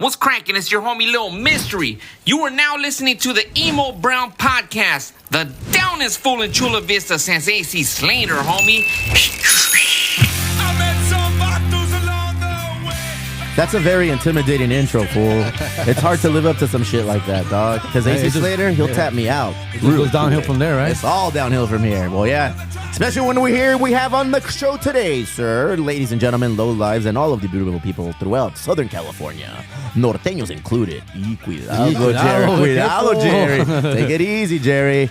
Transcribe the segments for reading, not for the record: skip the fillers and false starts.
What's cracking? It's your homie Lil Mystery. You are now listening to the Emo Brown podcast, the downest fool in Chula Vista since AC Slater, homie. That's a very intimidating intro, fool. It's hard to live up to some shit like that, dog. Because AC Slater, he'll tap me out. It goes downhill from there, right? It's all downhill from here. Well, yeah. Especially when we have on the show today, sir, ladies and gentlemen, low lives, and all of the beautiful people throughout Southern California. Norteños included. Cuidado, Jerry. Cuidado, Jerry. Take it easy, Jerry.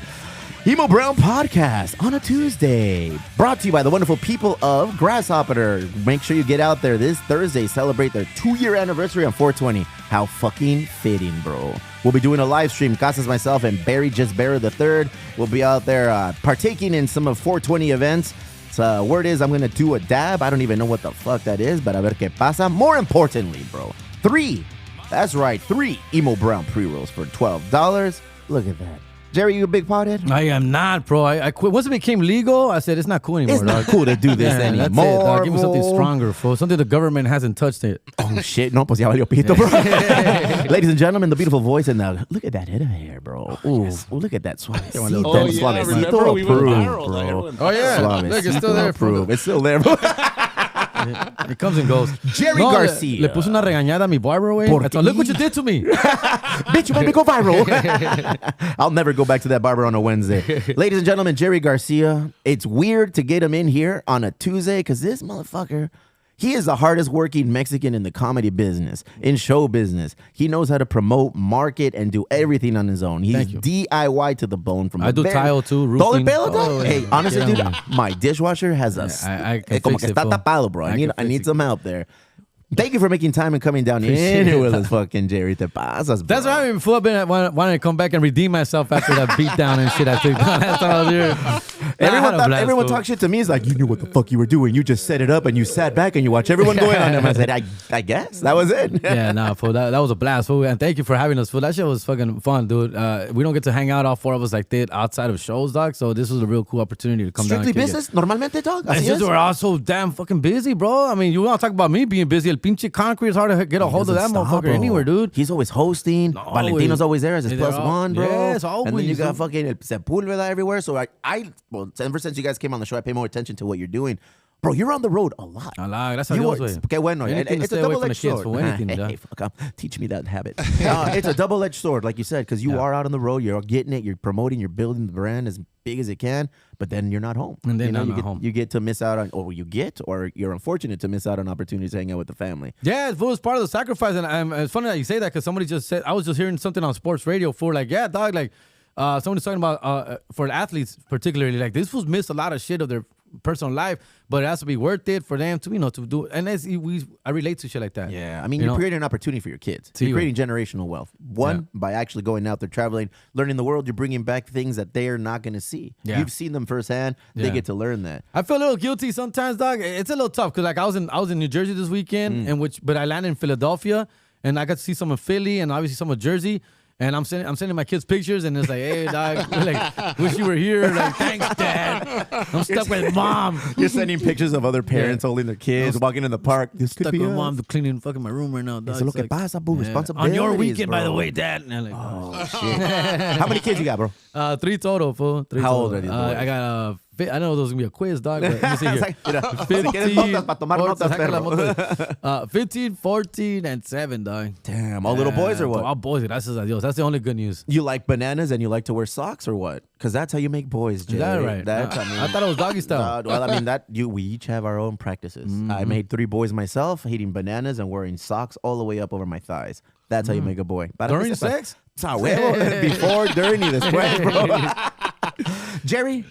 Emo Brown podcast on a Tuesday. Brought to you by the wonderful people of Grasshopper. Make sure you get out there this Thursday. Celebrate their 2-year anniversary on 420. How fucking fitting, bro. We'll be doing a live stream. Casas, myself, and Barry Just Barry the Third will be out there partaking in some of 420 events. So word is I'm going to do a dab. I don't even know what the fuck that is, but a ver qué pasa. More importantly, bro, 3 Emo Brown pre-rolls for $12. Look at that. Jerry, you a big pothead? I am not, bro. I quit. Once it became legal, I said, it's not cool anymore, It's not cool to do this anymore. That's it, dog. Give me something stronger, fool. Something the government hasn't touched it. Oh, shit. No, pues ya valió pito, bro. Ladies and gentlemen, the beautiful voice and the... Look at that head of hair, bro. Ooh, look at that suavecito. Oh, yeah. Remember we went viral, bro. Oh, yeah. Look, it's still there, bro. It's still there, bro. It comes and goes. Jerry Garcia. Le puse una regañada a mi barber, güey. Look what you did to me. Bitch, you made me go viral. I'll never go back to that barber on a Wednesday. Ladies and gentlemen, Jerry Garcia. It's weird to get him in here on a Tuesday because this motherfucker, he is the hardest working Mexican in the comedy business, in show business. He knows how to promote, market, and do everything on his own. He's DIY to the bone. I do tile too, roofing. Hey, honestly, dude, my dishwasher has a... como que está tapado, bro. I need some help there. Thank you for making time and coming down here with us, fucking Jerry. Te pasas, bro. That's why I've been wanting to come back and redeem myself after that beatdown and shit I took down. That's all I was here. Everyone talks shit to me. It's like, you knew what the fuck you were doing. You just set it up and you sat back and you watch everyone going on them. I said, I guess that was it. Yeah, nah, fool. That was a blast, fool. And thank you for having us, fool. That shit was fucking fun, dude. We don't get to hang out, all 4 of us, like that outside of shows, dog. So this was a real cool opportunity to come down. Strictly business? Normalmente, dog? It's just we're all so damn fucking busy, bro. I mean, you want to talk about me being busy? El pinche concrete is hard to get a hold of that motherfucker anywhere, dude. He's always hosting. Valentino's always there as his +1, bro. Yes, always. And then you got fucking Sepulveda everywhere. So well, ever since you guys came on the show, I pay more attention to what you're doing. Bro, you're on the road a lot. Gracias a Dios, güey. Qué bueno. It's a double-edged sword. Hey, fuck, teach me that habit. It's a double-edged sword, like you said, because you are out on the road. You're getting it. You're promoting. You're building the brand as big as it can. But then you're not home. And then you get to miss out on, or you're unfortunate to miss out on opportunities to hang out with the family. Yeah, it was part of the sacrifice. And it's funny that you say that because somebody just said, I was just hearing something on sports radio for like, yeah, dog, like somebody's talking about for athletes particularly, like this fools miss a lot of shit of their personal life, but it has to be worth it for them to, to do. And I relate to shit like that. Yeah, I mean, you're creating an opportunity for your kids. You're creating generational wealth. One, by actually going out there, traveling, learning the world. You're bringing back things that they're not going to see. Yeah. You've seen them firsthand. They get to learn that. I feel a little guilty sometimes, dog. It's a little tough because like I was in New Jersey this weekend, but I landed in Philadelphia, and I got to see some of Philly and obviously some of Jersey. And I'm sending my kids pictures, and it's like, hey, dog, like, wish you were here. Like, thanks, Dad. I'm stuck with Mom. You're sending pictures of other parents holding their kids, walking in the park. This stuck with Mom cleaning fucking my room right now, dog. Eso lo que pasa, boo. Responsibilities, on your weekend, bro. by the way, Dad. And I'm like, oh, shit. How many kids you got, bro? 3 total, fool. How old are these boys? I got I know there was going to be a quiz, dog. But let me see here. 15, 14, and 7, dog. Damn, all little boys or what? All boys, gracias a Dios. That's the only good news. You like bananas and you like to wear socks or what? Because that's how you make boys, Jerry. Is that right? I thought it was doggy style. Well, I mean, we each have our own practices. Mm-hmm. I made 3 boys myself, eating bananas and wearing socks all the way up over my thighs. That's how you make a boy. During sex? Before, during, y después, bro. Jerry,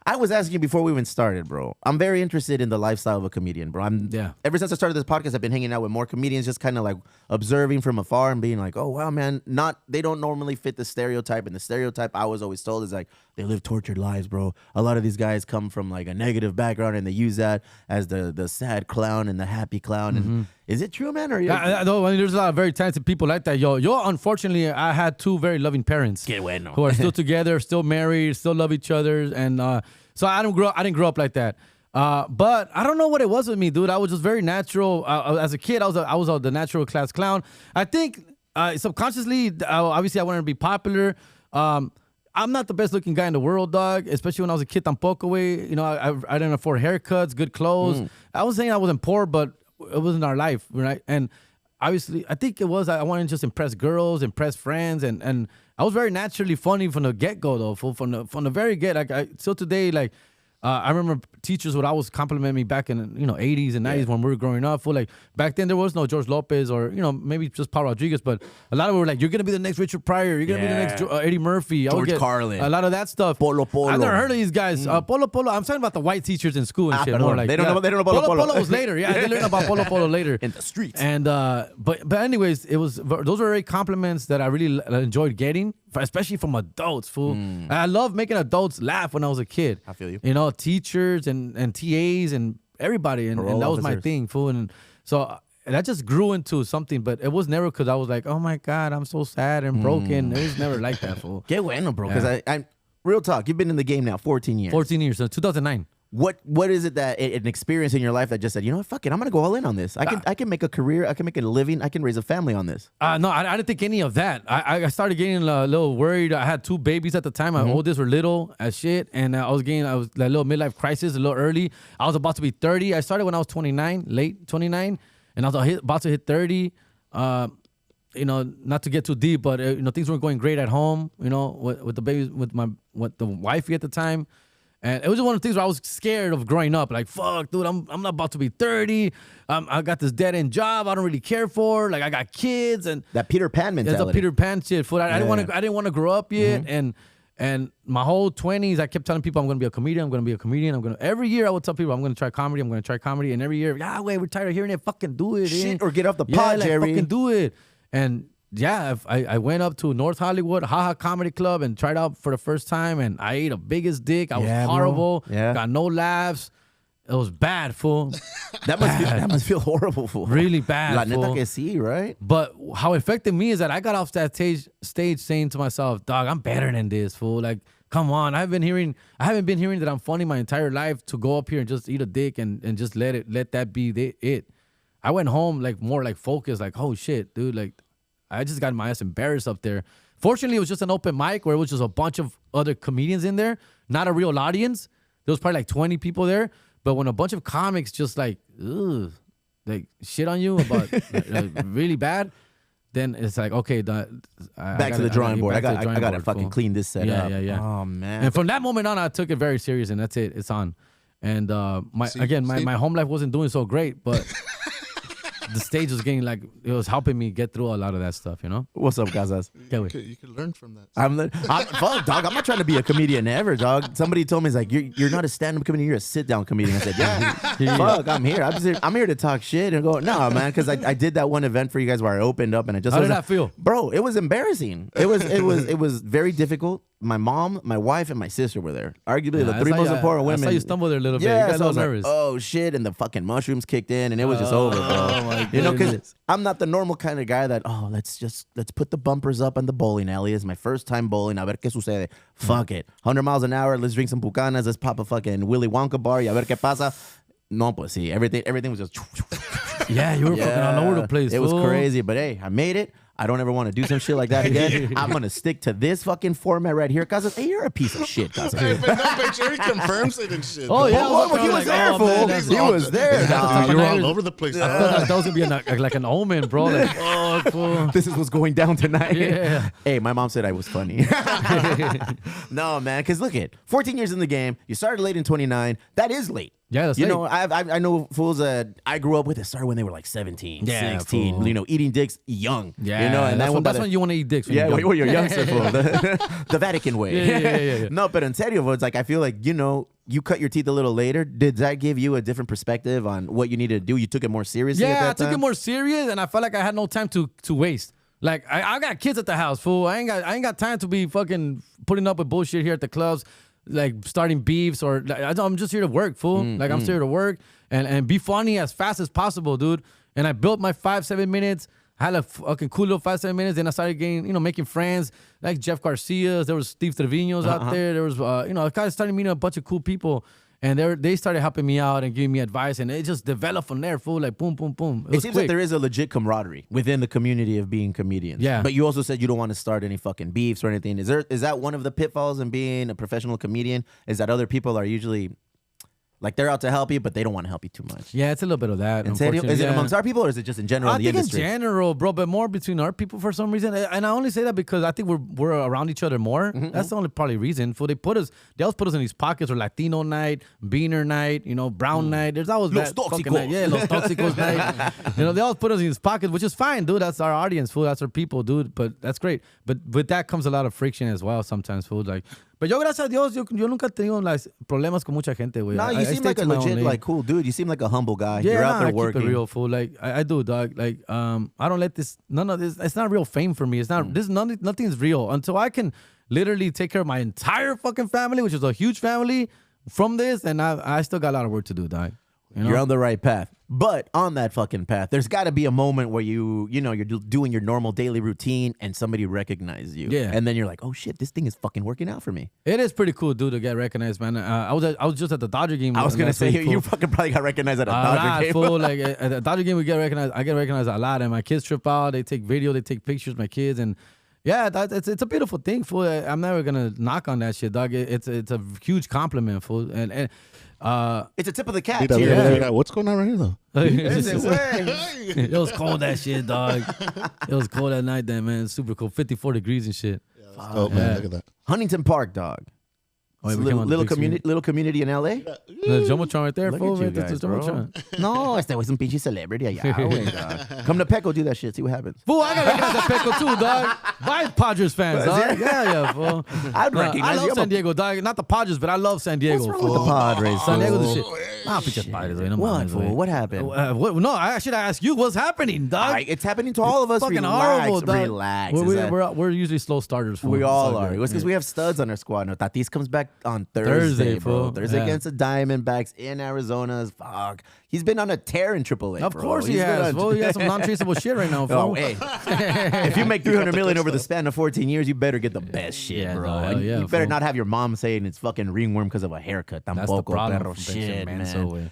I was asking you before we even started, bro. I'm very interested in the lifestyle of a comedian, bro. Ever since I started this podcast, I've been hanging out with more comedians, just kind of like observing from afar and being like, oh, wow, man, they don't normally fit the stereotype. And the stereotype I was always told is like, they live tortured lives, bro. A lot of these guys come from like a negative background and they use that as the sad clown and the happy clown. Mm-hmm. And is it true, man? Or there's a lot of very talented people like that. Yo, unfortunately, I had 2 very loving parents who are still together, still married, still love each other. And so I didn't grow up like that. But I don't know what it was with me, dude. I was just very natural. As a kid, I was the natural class clown. I think subconsciously, obviously, I wanted to be popular. I'm not the best looking guy in the world, dog. Especially when I was a kid, tampoco way. You know, I didn't afford haircuts, good clothes. I was saying I wasn't poor, but it wasn't our life, right? And obviously, I think it was. I wanted to just impress girls, impress friends, and I was very naturally funny from the get go, though. From the very get, like still today, like. I remember teachers would always compliment me back in 80s and 90s when we were growing up. Like back then there was no George Lopez or maybe just Paul Rodriguez, but a lot of them were like, "You're gonna be the next Richard Pryor. You're gonna be the next Eddie Murphy." George Carlin. A lot of that stuff. Polo. I've never heard of these guys. Polo. I'm talking about the white teachers in school and shit. Perdón. More like They don't know Polo. Polo was later. Yeah, they learned about Polo later in the streets. And but anyways, those were very compliments that I really enjoyed getting, especially from adults. Fool. And I love making adults laugh when I was a kid. I feel you. Teachers and TAs and everybody, and that was my thing, fool. And so that just grew into something, but it was never because I was like, oh my God, I'm so sad and broken. It was never like that, fool. Qué bueno, bro. Because I real talk, you've been in the game now 14 years. 14 years, so 2009. What is it that an experience in your life that just said, you know what, fuck it, I'm gonna go all in on this. I can make a career, I can make a living, I can raise a family on this. No, I didn't think any of that. I started getting a little worried. I had 2 babies at the time. My oldest were little as shit, and I was like a little midlife crisis a little early. I was about to be 30. I started when I was 29, late 29, and I was about to hit 30. Not to get too deep, but things weren't going great at home. With the babies, with the wifey at the time. And it was one of the things where I was scared of growing up. Like, fuck, dude, I'm not about to be 30. I got this dead-end job I don't really care for. Like, I got kids. And that Peter Pan mentality. It's a Peter Pan shit. I didn't want to grow up yet. And my whole 20s, I kept telling people I'm going to be a comedian. Every year I would tell people I'm going to try comedy. And every year, we're tired of hearing it. Fucking do it. Shit, or get off the pod, Jerry. Fucking do it. And yeah, I went up to North Hollywood, Haha Comedy Club, and tried out for the first time, and I ate a biggest dick. I was horrible. Yeah. Got no laughs. It was bad, fool. That must feel horrible, fool. Really bad, La fool. neta que sí, right? But how it affected me is that I got off that stage saying to myself, dog, I'm better than this, fool. Like, come on. I haven't been hearing that I'm funny my entire life to go up here and just eat a dick and just let that be it. I went home like more like focused, like, oh shit, dude, like I just got my ass embarrassed up there. Fortunately, it was just an open mic where it was just a bunch of other comedians in there, not a real audience. There was probably like 20 people there. But when a bunch of comics just like shit on you about really bad, then it's like, okay, back to the drawing board. I got to fucking clean this set up. Yeah. Oh, man. And from that moment on, I took it very serious, and that's it. It's on. And my home life wasn't doing so great, but the stage was getting it was helping me get through a lot of that stuff, you know? What's up, Casas? You could learn from that. Fuck, dog. I'm not trying to be a comedian ever, dog. Somebody told me, it's like, you're not a stand-up comedian, you're a sit-down comedian. I said, yeah, fuck, I'm here. I'm here to talk shit and go, no, man, because I did that one event for you guys where I opened up and I just How did that feel? Bro, it was embarrassing. It was very difficult. My mom, my wife, and my sister were there. Arguably the 3 most important women. I saw you stumble there a little bit. Yeah, you got so a little nervous. Like, oh shit, and the fucking mushrooms kicked in, and it was just over, bro. Oh my goodness. You know, because I'm not the normal kind of guy that, let's put the bumpers up on the bowling alley. It's my first time bowling. A ver qué sucede. Fuck it. 100 miles an hour. Let's drink some pucanas. Let's pop a fucking Willy Wonka bar. Y a ver qué pasa. No, pues sí. Everything was just. Yeah, you were fucking all over the place. It was crazy, but hey, I made it. I don't ever want to do some shit like that again. I'm going to stick to this fucking format right here. Casas, hey, you're a piece of shit, Casas. Hey, but Jerry confirms it and shit. Oh, yeah. He was there, fool. He was there. You were all over the place. I thought that was going to be like an omen, bro. Like, fool. This is what's going down tonight. Yeah. Hey, my mom said I was funny. No, man, because look at 14 years in the game. You started late in 29. That is late. Yeah, that's you late. know, I know fools that I grew up with that started when they were like 17, 16, fool. you know, eating dicks young. Yeah, you know, and that's when you want to eat dicks. When you're youngster, fool. The Vatican way. Yeah. No, but in serio, it's like I feel like, you know, you cut your teeth a little later. Did that give you a different perspective on what you needed to do? You took it more seriously at that I took time? it more serious, and I felt like I had no time to waste. Like, I got kids at the house, fool. I ain't got time to be fucking putting up with bullshit here at the clubs, like starting beefs or I'm just here to work, fool. I'm just here to work and be funny as fast as possible, dude. And I built my 5-7 minutes. I had a fucking cool little 5-7 minutes. Then I started getting, making friends like Jeff Garcia's. There was Steve Trevino's out there. There was, I started meeting a bunch of cool people. And they started helping me out and giving me advice, and it just developed from there, fool. Like boom, boom, boom. It seems like there is a legit camaraderie within the community of being comedians. Yeah. But you also said you don't want to start any fucking beefs or anything. Is that one of the pitfalls in being a professional comedian? Is that other people are usually like they're out to help you, but they don't want to help you too much? Yeah, it's a little bit of that. In serio? Unfortunately. Is it Yeah. amongst our people or is it just in general I in the think industry? in general, bro, but more between our people for some reason. And I only say that because I think we're around each other more. That's the only probably reason. For they always put us in these pockets or Latino night, Beaner night, Brown night. There's always Los that fucking Toxicos. night. Yeah, Los Toxicos night. They always put us in these pockets, which is fine, dude. That's our audience, fool. That's our people, dude. But that's great. But with that comes a lot of friction as well sometimes, fool. Like, but yo, gracias a Dios, yo nunca he tenido like, problemas con mucha gente, güey. No, you I seem stay like a to my own legit, lane. like cool dude. You seem like a humble guy. Yeah, You're out there I working. keep it real, fool. Like I do, dog. Like I don't let none of this. It's not real fame for me. It's not. Nothing's real until I can literally take care of my entire fucking family, which is a huge family, from this. And I still got a lot of work to do, dog. You're on the right path. But on that fucking path, there's got to be a moment where you're doing your normal daily routine and somebody recognizes you. Yeah. And then you're like, oh shit, this thing is fucking working out for me. It is pretty cool, dude, to get recognized, man. I was just at the Dodger game. I was going to last say, week, fool. you fucking probably got recognized at a A Dodger lot, game. fool. Like at the Dodger game, we get recognized. I get recognized a lot, and my kids trip out. They take video, they take pictures, my kids, and yeah, it's a beautiful thing, fool. I'm never gonna knock on that shit, dog. It's a huge compliment, fool. And it's a tip of the cap. Mira, Cheers. mira, mira. What's going on right here, though? it was cold that shit, dog. It was cold that night, then, man. Super cold, 54 degrees and shit. Oh, man, look at that. Huntington Park, dog. Oh, yeah, It's a we came on the big screen. little community in LA. The Jumbotron right there, Look fool. at you Right, that's guys, the bro. Jumbotron. No, este was un pinche celebrity allá, güey, dog. Come to Peco, do that shit, see what happens. Fool, I got recognized at Petco too, dog. By Padres fans, dog. Yeah, fool. I'd Nah, recognize I you. love I'm San a- Diego, dog. Not the Padres, but I love San Diego. What's wrong fool. with the Padres, San Diego's the fool? shit. Nah, pinches Padres, güey. No What, mames, fool? güey. What happened? No, I should ask you what's happening, dog. It's happening to all of us. Fucking Relax, horrible, dog. relax. We're usually slow starters. Fool. We all It's are. good. It's because Yeah. we have studs on our squad. No, Tatis comes back on Thursday, Thursday, bro. fool. Thursday Yeah. against the Diamondbacks in Arizona. Fuck. He's been on a tear in AAA, Of bro. course he He's been has. on- Fool. He has some non-traceable shit right now, fool. Oh, hey. If you make $300 million over the span of 14 years, you better get the best shit, Yeah, bro. no, hell And yeah, you better fool. not have your mom saying it's fucking ringworm because of a haircut. That's the Tampoco, problem. perro. From Shit, man. man.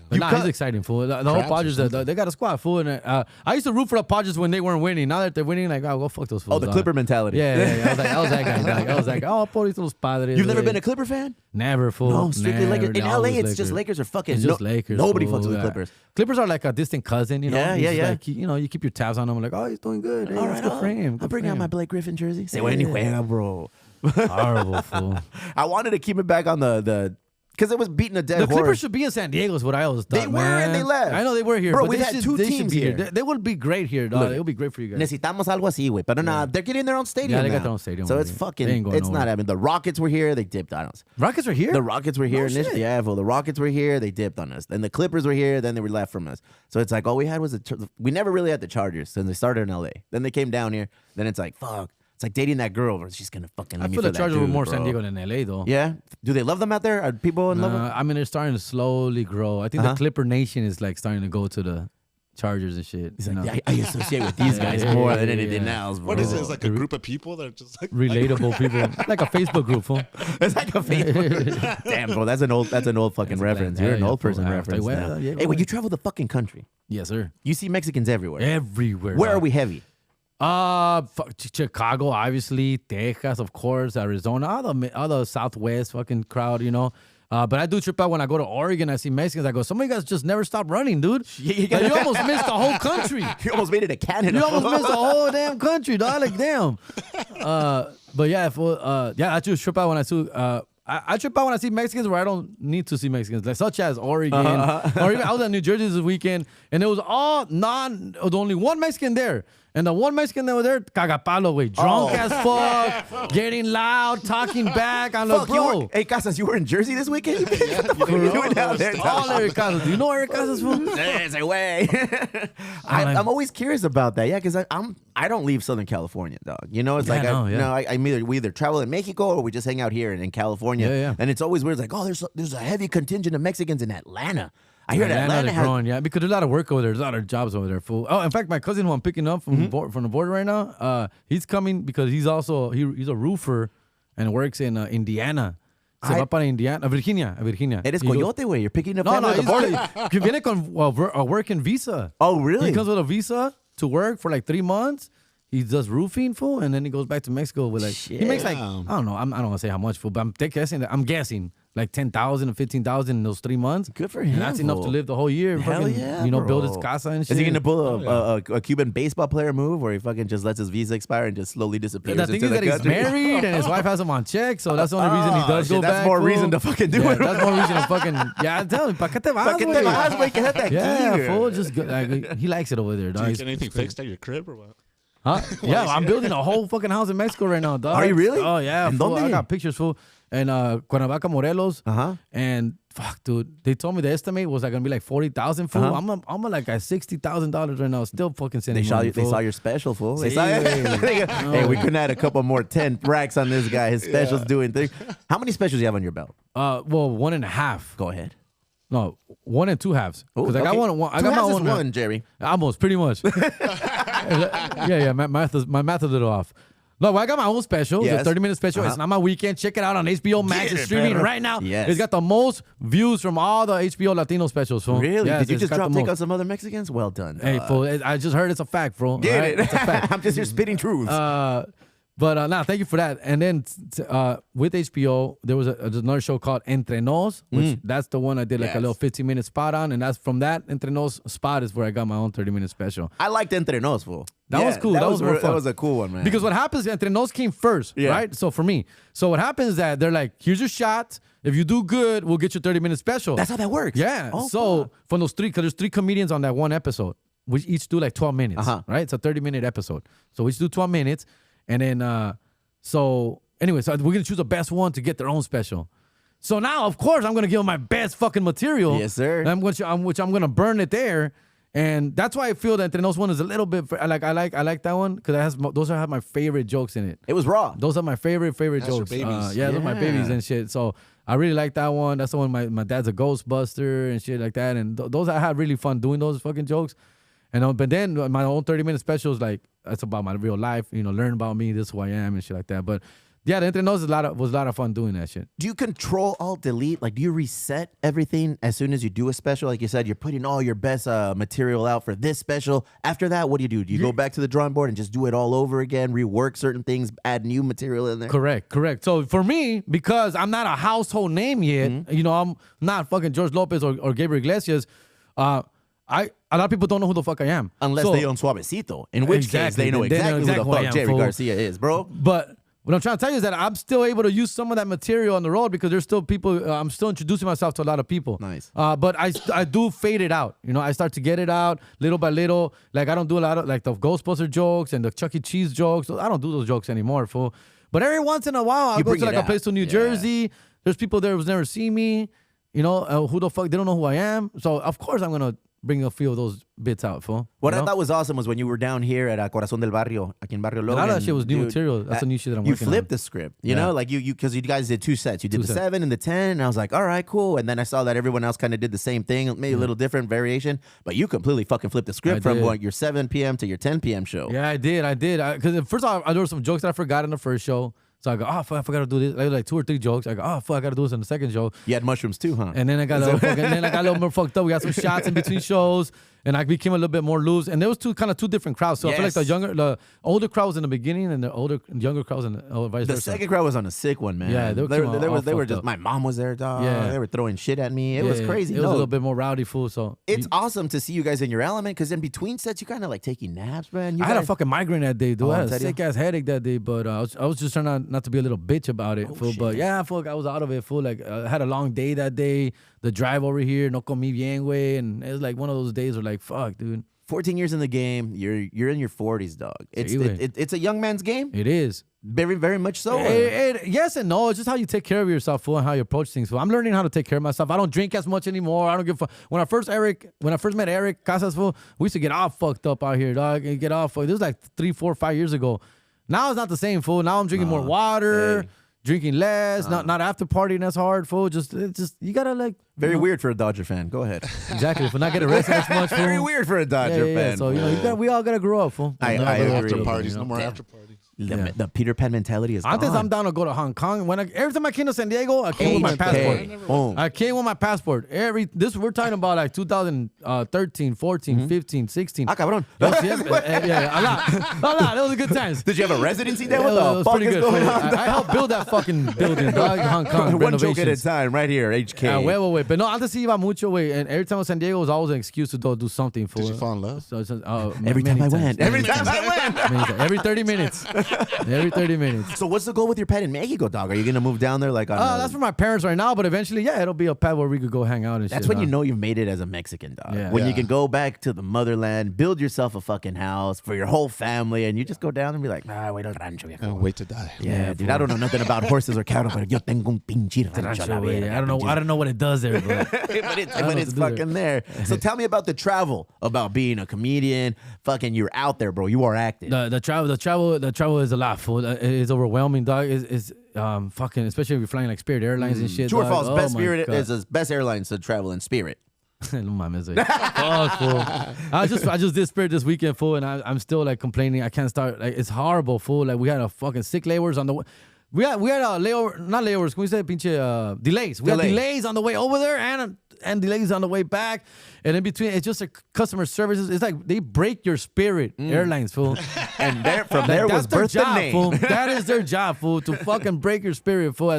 But You nah, cut- he's exciting, fool. The whole Cramps or Padres, they got a squad, fool. And I used to root for the Padres when they weren't winning. Now that they're winning, like, oh, go fuck those fools. Oh, the dog. Clipper mentality. Yeah. I was that guy, dog. I was like, oh, pobrecitos los Padres. You've never güey. been a Clipper fan? Never, fool. No, strictly Never. Lakers. In Always LA, it's just Lakers are fucking. It's just Lakers. Nobody fool. fucks with the Yeah. Clippers. Clippers are like a distant cousin, you know? Yeah, He's yeah, just yeah. Like, you keep your tabs on him. Like, oh, he's doing good. Hey, All that's right, good for him. I'll Good bring for out him. my Blake Griffin jersey. Say, Yeah. when you juega, bro. Horrible, fool. I wanted to keep it back on the because it was beating a dead The horse. Clippers should be in San Diego is what I always thought, They were and man. they left. I know they were here, Bro, but we've they had should, two they should teams be here. They would be great here, dog. Look, It would be great for you guys. Necesitamos algo así, güey. But no, they're getting their own stadium Yeah, they got now. their own stadium So over it's here. fucking, They ain't going it's nowhere. not happening. The Rockets were here. They dipped on us. Rockets are here? The Rockets were here. No initially. shit. Yeah, well, the Rockets were here. They dipped on us. Then the Clippers were here. Then they were left from us. So it's like all we had was we never really had the Chargers. Then they started in LA. Then they came down here. Then it's like, fuck. It's like dating that girl where she's gonna fucking I leave me feel for the that Chargers were dude, more bro. San Diego than LA, though. Yeah? Do they love them out there? Are people in love with them? I mean, they're starting to slowly grow. I think the Clipper Nation is like starting to go to the Chargers and shit. He's you like, know? yeah, I associate with these guys more than anything else, bro. What is it? It's like a group of people that are just like Relatable people. Like a Facebook group, fool. It's like a Facebook. Damn, bro, that's an old fucking That's a reference. bland- You're an yeah, old person fool. reference. Well, now. yeah, Hey, when well. you travel the fucking country, Yes, sir. you see Mexicans everywhere. Everywhere. Where are dog. we heavy? Chicago, obviously. Texas, of course. Arizona. All the Southwest fucking crowd, you know. But I do trip out when I go to Oregon. I see Mexicans. I go, some of you guys just never stop running, dude. You Like, you almost missed the whole country. You almost made it to Canada. You almost missed the whole damn country, dog. Like, damn. But yeah, I just trip out when I see. I trip out when I see Mexicans where I don't need to see Mexicans, like such as Oregon, or even I was in New Jersey this weekend, and it was only one Mexican there, and the one Mexican that was there, cagapalo, way, drunk as fuck, getting loud, talking back. I'm like, Fuck, bro. hey, Casas, you were in Jersey this weekend? What the fuck are you doing down there? All Eric Casas. Do you know Eric Casas? Fool? Say way. I'm always curious about that. Yeah, because I don't leave Southern California, dog. You know, it's Yeah, like we either travel in Mexico or we just hang out here in California. Yeah. And it's always weird. It's like, oh, there's a heavy contingent of Mexicans in Atlanta. I hear that Atlanta they're has. growing, yeah, because there's a lot of work over there. There's a lot of jobs over there, fool. Oh, in fact, my cousin who I'm picking up from from the border right now, he's coming because he's a roofer and works in Indiana. Se va para Indiana, Virginia. Eres Y lo- coyote, güey. You're picking up No, family no, at the border. que viene con a working visa. Oh, really? He comes with a visa to work for like 3 months. He does roofing, fool, and then he goes back to Mexico with like he makes like I don't know. I don't want to say how much, fool, but I'm guessing like 10,000 or 15,000 in those 3 months. Good for him. And that's enough to fool. live the whole year. Hell Fucking, yeah, build bro. his casa and shit. Is he gonna pull a Cuban baseball player move where he fucking just lets his visa expire and just slowly disappears The thing into is the that he's country? married and his wife has him on check, so that's the only reason he does shit, go back. that's more fool. reason to fucking do Yeah, it. that's more reason to fucking. Yeah, I'm telling you, ¿pa' qué te vas, ¿Pa' qué te vas, güey? Quédate aquí, Yeah, güey. fool, just go, like, he likes it over there, Do dog. you get anything fixed at your crib or what? Huh? Yeah, I'm building a whole fucking house in Mexico right now, dog. Are you really? Oh, yeah. ¿En Fool. dónde? I got pictures, fool. And Cuernavaca, Morelos. Uh-huh. And fuck, dude, they told me the estimate was like gonna be like 40,000, fool. Uh-huh. I'm like at $60,000 right now, still fucking sending They saw money, you, they fool. saw your special, fool. They Sí, saw güey. Hey, we couldn't add a couple more 10 racks on this guy. His special's doing things. How many specials do you have on your belt? Well, 1.5. Go ahead. No, 1 and 2 halves. Oh, Because I got okay. one. I Two got my halves is own one, Jerry. Almost, pretty much. yeah. My math is a little off. No, I got my own special. Yes. It's a 30-minute special. Uh-huh. It's not my weekend. Check it out on HBO Max. It's streaming brother. right now. Yes. It's got the most views from all the HBO Latino specials. Fool. Really? Yes, Did you it's just got drop the take most. out some other Mexicans? Well done. Hey, fool, I just heard it's a fact, bro. Get Alright? it. It's a fact. I'm just here spitting truths. But thank you for that. And then with HBO, there was there's another show called Entre Nos, which that's the one I did like a Yes. little 15-minute spot on. And that's from that Entre Nos spot is where I got my own 30-minute special. I liked Entre Nos, fool. That was cool. That was more fun. That was a cool one, man. Because what happens, Entre Nos came first, Yeah. right? So for me. So what happens is that they're like, here's your shot. If you do good, we'll get you 30-minute special. That's how that works. Yeah. Oh, so fuck. from those 3, because there's 3 comedians on that one episode, which each do like 12 minutes, Uh-huh. right? It's a 30-minute episode. So we each do 12 minutes. And then, so anyway, so we're going to choose the best one to get their own special. So now, of course, I'm going to give them my best fucking material. Yes, sir. And which I'm going to burn it there. And that's why I feel that Entre Nos one is a little bit, I like that one because those have my favorite jokes in it. It was raw. Those are my favorite That's your jokes. babies. Yeah, those are my babies and shit. So I really like that one. That's the one my dad's a Ghostbuster and shit like that. And those I had really fun doing those fucking jokes. And but then my own 30-minute special is like that's about my real life. Learn about me. This is who I am and shit like that. But yeah, the Entre Nos was a lot of fun doing that shit. Do you control alt delete? Like, do you reset everything as soon as you do a special? Like you said, you're putting all your best material out for this special. After that, what do? Do you go back to the drawing board and just do it all over again, rework certain things, add new material in there? Correct. So for me, because I'm not a household name yet, I'm not fucking George Lopez or Gabriel Iglesias. A lot of people don't know who the fuck I am. Unless So- they own Suavecito, in which case Exactly. they know They know exactly exactly who who I the fuck am, Jerry fool. Garcia is, bro. But what I'm trying to tell you is that I'm still able to use some of that material on the road because there's still people. I'm still introducing myself to a lot of people. Nice. But I do fade it out. I start to get it out little by little. Like I don't do a lot of like the Ghostbuster jokes and the Chuck E. Cheese jokes. I don't do those jokes anymore, fool. But every once in a while, I'll You go bring to like it a place out. to New Yeah. Jersey. There's people there who's never seen me. Who the fuck? They don't know who I am. So of course I'm gonna bring a few of those bits out, fool. What I thought was awesome was when you were down here at Corazón del Barrio, aquí en Barrio Logan. lot of that shit was new material. That's the new shit that I'm you working flipped on. the script, you know, like you because you guys did 2 sets. You did the 7 and the 10, and I was like, all right, cool. And then I saw that everyone else kind of did the same thing, maybe a little different variation, but you completely fucking flipped the script from did. your 7 p.m. to your 10 p.m. show. Yeah, I did. Because first off, there were some jokes that I forgot in the first show. So I go, oh, fuck, I forgot to do this. I did like 2 or 3 jokes. I go, oh, fuck, I got to do this in the second show. You had mushrooms too, huh? And then I got a little more fucked up. We got some shots in between shows, and I became a little bit more loose. And there was two different crowds. So I feel like the older crowd was in the beginning, and the younger crowd was in the vice The versa. second crowd was on a sick one, man. Yeah, they were just. up. My mom was there, dog. Yeah. They were throwing shit at me. It was crazy. It was a little bit more rowdy, fool. So It's awesome to see you guys in your element because in between sets, you kind of like taking naps, man. I had a fucking migraine that day, dude. Oh, I I'm had a telling you. sick ass headache that day, but I was just trying not to be a little bitch about it, fool. shit. But yeah, fuck, I was out of it, fool. Like I had a long day that day. The drive over here, no comí bien, güey, and it was like one of those days where like, fuck, dude. 14 years in the game. You're in your 40s, dog. It's Sí, güey. it's a young man's game. It is. Very, very much so. Yes and no. It's just how you take care of yourself, fool, and how you approach things. Fool. I'm learning how to take care of myself. I don't drink as much anymore. I don't give a fuck. When I first met Eric Casas, fool, we used to get all fucked up out here, dog. And get all fucked. This was like 3, 4, 5 years ago. Now it's not the same, fool. Now I'm drinking more water, drinking less, not after partying as hard, fool. It's just you gotta like. Very weird for a Dodger fan. Go ahead. Exactly. If we're not getting arrested as much, fool. Very weird for a Dodger fan. So we all gotta grow up, fool. I No agree. after parties. No more Yeah. after parties. The Peter Pan mentality is Antes gone. I'm down to go to Hong Kong. Every time I came to San Diego, I came with my passport. Boom. I came with my passport. We're talking about like 2013, 14, 15, 16. Ah, cabrón. Yeah, a lot. Those were good times. Did you have a residency there? It What the was fuck pretty is good. going fool. on? I helped build that fucking building, dog, Hong Kong. One joke at a renovations. time, right here, HK. Wait. But no, antes sí iba mucho, güey. And every time I was in San Diego was always an excuse to go do something. Did you fall in love? Every time I went. Every time I went. Every 30 minutes. Every 30 minutes. So what's the goal with your pet in Mexico, dog? Are you gonna move down there like on? That's for my parents right now, but eventually, yeah, it'll be a pad where we could go hang out and shit. That's when you know you've made it as a Mexican, dog. Yeah. When you Yeah. can go back to the motherland, build yourself a fucking house for your whole family, and you just go down and be like, wait al rancho, viejo. Can't wait to die. Yeah, dude, I don't know nothing about horses or cattle, but yo tengo un pinche rancho a la verga, I don't know what it does there, but but it's know what it's to do there. fucking there. So tell me about the travel, about being a comedian. Fucking, you're out there, bro. You are active. the travel is a lot, fool. It's overwhelming, dog. It's fucking, especially if you're flying like Spirit Airlines and shit. True or dog. false? Oh Best my Spirit God. is the best airlines to travel in Spirit. No mames, güey. Fuck, fool. I just did Spirit this weekend, fool, and I'm still like complaining. I can't start. Like, it's horrible, fool. Like, we had a fucking sick layovers on the. We had a layover, not layovers. Can we say pinche delays? We had delays on the way over there and delays on the way back, and in between, it's just like customer services. It's like they break your spirit, airlines, fool. And from there was their birthed the job, name. fool. That is their job, fool, to fucking break your spirit, fool.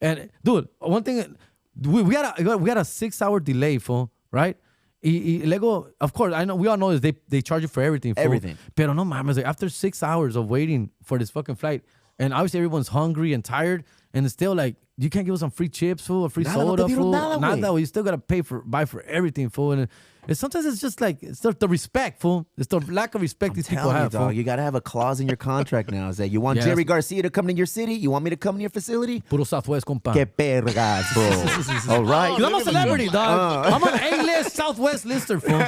And dude, one thing, we had a 6-hour delay, fool, right? Lego, of course, I know we all know this. They charge you for everything, fool. Everything. Pero no mames, like after 6 hours of waiting for this fucking flight, and obviously everyone's hungry and tired, and it's still like, you can't give us some free chips, fool, or free Nada, no soda, te dieron fool. nada, güey. Nada, you still gotta buy for everything, fool. And sometimes it's just like, it's the respect, fool. It's the lack of respect these people Tell me, have, dog, fool. you gotta have a clause in your contract now. Is that you want Yeah, Jerry that's- Garcia to come to your city? You want me to come to your facility? Puro Southwest, compa. Que pergas, bro. All right. 'Cause I'm a celebrity, dog. I'm an A-list Southwest lister, fool.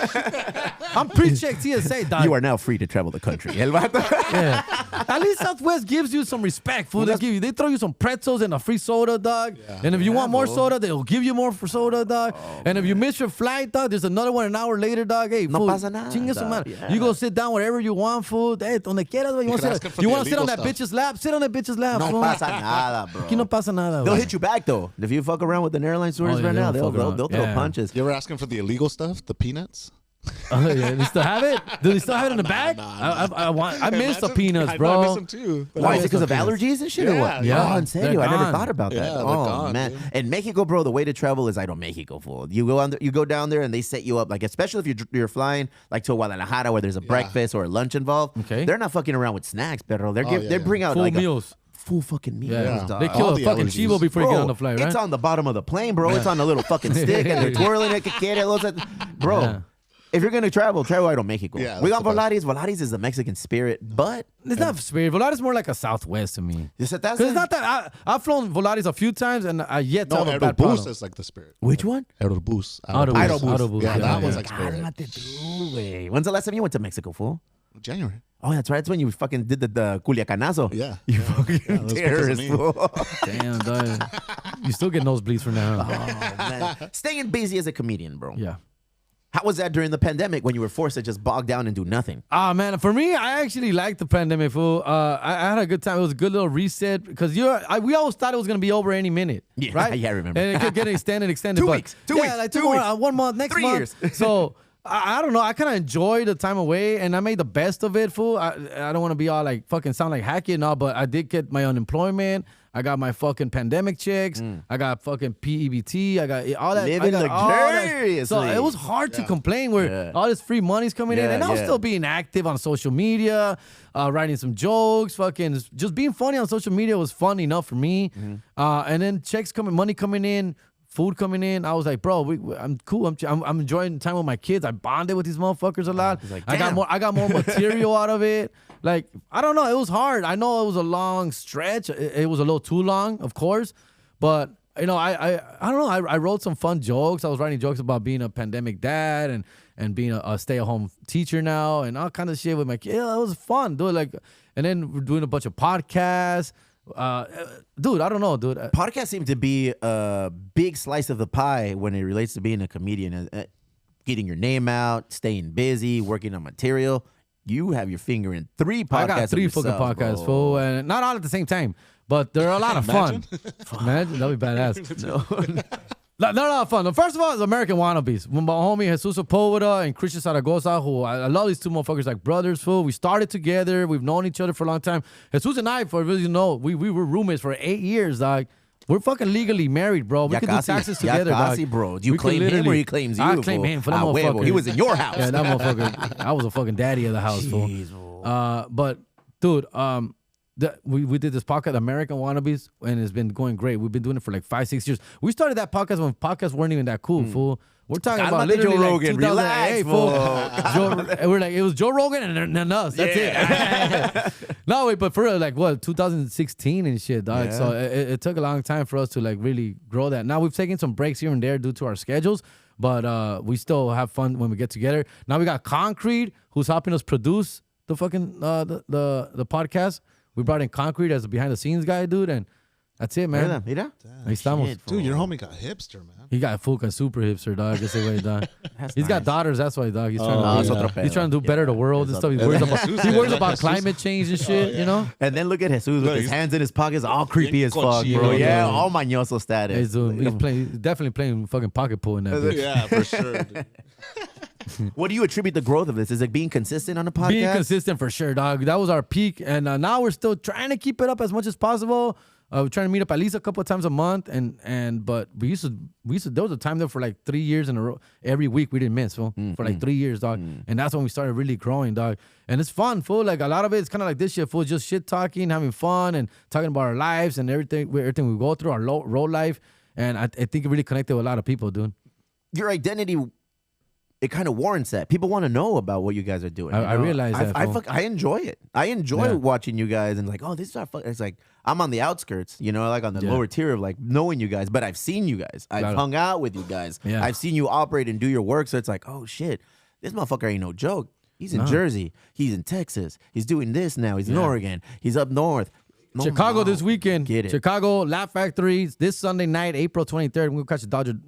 I'm pre-checked TSA, dog. You are now free to travel the country. El vato. Yeah. At least Southwest gives you some respect, fool. They throw you some pretzels and a free soda, dog. And if you want more soda, they'll give you more for soda, dog. And if you miss your flight, dog, there's another one an hour later, dog. Hey, No fool, pasa nada, chingue su dog. madre. Yeah. You go sit down wherever you want, fool. Hey, donde quieras, güey. could ask him for You the want to sit on that illegal bitch's lap? Sit on that bitch's lap, No fool. pasa nada, bro. Aquí no pasa nada, They'll güey. hit you back, though. If you fuck around with an airline stewardess Oh, yeah, right now, they'll fuck they'll around. throw Yeah. punches. You ever asking for the illegal stuff? The peanuts? Oh, yeah. They still have it? Do they still have it in the bag? I miss the peanuts, bro. I miss them too. Why? Is it because of Peanuts. allergies and shit or what? Yeah. Oh, in serio? They're I never gone. thought about that. Yeah, they're Oh, gone, man. dude. In Mexico, bro, the way to travel is Mexico, fool. You go down there and they set you up, like, especially if you're flying like to Guadalajara where there's a breakfast or a lunch involved. Okay. They're not fucking around with snacks, pero they yeah. bring out Full like meals. full fucking meals, Yeah. dog. They kill All a the fucking allergies. chivo before you Bro, get on the flight, right? It's on the bottom of the plane, bro. It's on a little fucking stick and they're twirling it. Bro, Yeah. if you're going to travel out of Mexico. Yeah, We that's got the best. Volaris. Volaris is the Mexican spirit, but It's not Spirit. Volaris is more like a Southwest to me. Because Because it's not that I've flown Volaris a few times and I yet to No, have a bad Aerobus problem. is like the spirit. Which one? Aerobus. Aerobus. Yeah, Yeah, that yeah. one's like spirit. Cálmate tú, güey. When's the last time you went to Mexico, fool? January. Oh, that's right. That's when you fucking did the Culiacanazo. Yeah. You Yeah. fucking Yeah, that was because of terrorist, me. fool. Damn, dog. You still get nosebleeds from now. Oh, man. Staying busy as a comedian, bro. Yeah. How was that during the pandemic when you were forced to just bog down and do nothing? Ah, man, for me, I actually liked the pandemic, fool. I had a good time. It was a good little reset because we always thought it was going to be over any minute, Yeah, right? yeah, I remember. And it kept getting extended. 2 but weeks, 2 yeah, weeks, like 2 2 more, weeks. 1 month, next 3 month. years. So I don't know. I kind of enjoyed the time away, and I made the best of it, fool. I don't want to be all like fucking sound like hacky and all, but I did get my unemployment. I got my fucking pandemic checks. I got fucking PEBT. I got all that. Living I got all that. luxuriously. So it was hard to complain where Yeah. all this free money's coming in, Yeah, and I was yeah. still being active on social media, writing some jokes, fucking just being funny on social media was fun enough for me. And then money coming in, food coming in. I was like, bro, I'm cool. I'm enjoying time with my kids. I bonded with these motherfuckers a lot. like, I damn. got more material out of it. Like, I don't know. It was hard. I know it was a long stretch. It was a little too long, of course, but. You know, I don't know. I wrote some fun jokes. I was writing jokes about being a pandemic dad and being a stay-at-home teacher now and all kind of shit with my kids. Yeah, it was fun, dude. Like, and then we're doing a bunch of podcasts. Dude, I don't know, dude. Podcasts seem to be a big slice of the pie when it relates to being a comedian. Getting your name out, staying busy, working on material. You have your finger in 3 podcasts. I got 3 of fucking yourself, podcasts, bro. fool, and not all at the same time, but they're a lot of fun. Imagine that'd be badass. They're a lot of fun. First of all, it's American Wannabes. When my homie Jesus Sepulveda and Christian Zaragoza, who I love these 2 motherfuckers like brothers, fool. We started together. We've known each other for a long time. Jesus and I, for those you know, we were roommates for 8 years, dog. We're fucking legally married, bro. We can do taxes together, dog. Bro. Do you claim him or he claims you? I claim him for that motherfucker. He was in your house. Yeah, that motherfucker. I was a fucking daddy of the house, fool. But dude, we did this podcast, American Wannabes, and it's been going great. We've been doing it for like 5-6 years. We started that podcast when podcasts weren't even that cool, fool. We're talking about literally Joe like Rogan. 2008, Relax, fool. We're like, it was Joe Rogan and then us. That's it. No, wait, but for real, like what, 2016 and shit, dog. Yeah. So it took a long time for us to like really grow that. Now we've taken some breaks here and there due to our schedules, but we still have fun when we get together. Now we got Concrete, who's helping us produce the fucking the podcast. We brought in Concrete as a behind the scenes guy, dude, and that's it, man. Mira. Ahí estamos. Shit, Dude, your homie got hipster, man. He got fucking super hipster, dog. Ese way, dog. He's got daughters, that's why, dog. He's trying to he's trying to do better the world and stuff. He worries about climate change and shit, you know? And then look at Jesus with his hands in his pockets, all creepy as fuck, bro. Yeah, all mañoso status. He's definitely playing fucking pocket pool in that bitch. Yeah, for sure. Dude. What do you attribute the growth of this? Is it being consistent on the podcast? Being consistent for sure, dog. That was our peak, and now we're still trying to keep it up as much as possible. We're trying to meet up at least a couple of times a month, but we used to there was a time there for like 3 years in a row. Every week we didn't miss, fool, for like 3 years, dog. And that's when we started really growing, dog. And it's fun, fool. Like a lot of it's kind of like this shit, fool. Just shit talking, having fun, and talking about our lives and everything we go through, our road life. And I think it really connected with a lot of people, dude. Your identity, it kind of warrants that. People want to know about what you guys are doing. I realize that. I enjoy it. I enjoy watching you guys and like, oh, this is our fun. It's like, I'm on the outskirts, you know, like on the lower tier of like knowing you guys, but I've seen you guys. I've hung out with you guys. Yeah. I've seen you operate and do your work. So it's like, oh shit, this motherfucker ain't no joke. He's in Jersey. He's in Texas. He's doing this now. He's in Oregon. He's up north. Chicago this weekend. Get it. Chicago Laugh Factory this Sunday night, April 23rd. We're gonna catch the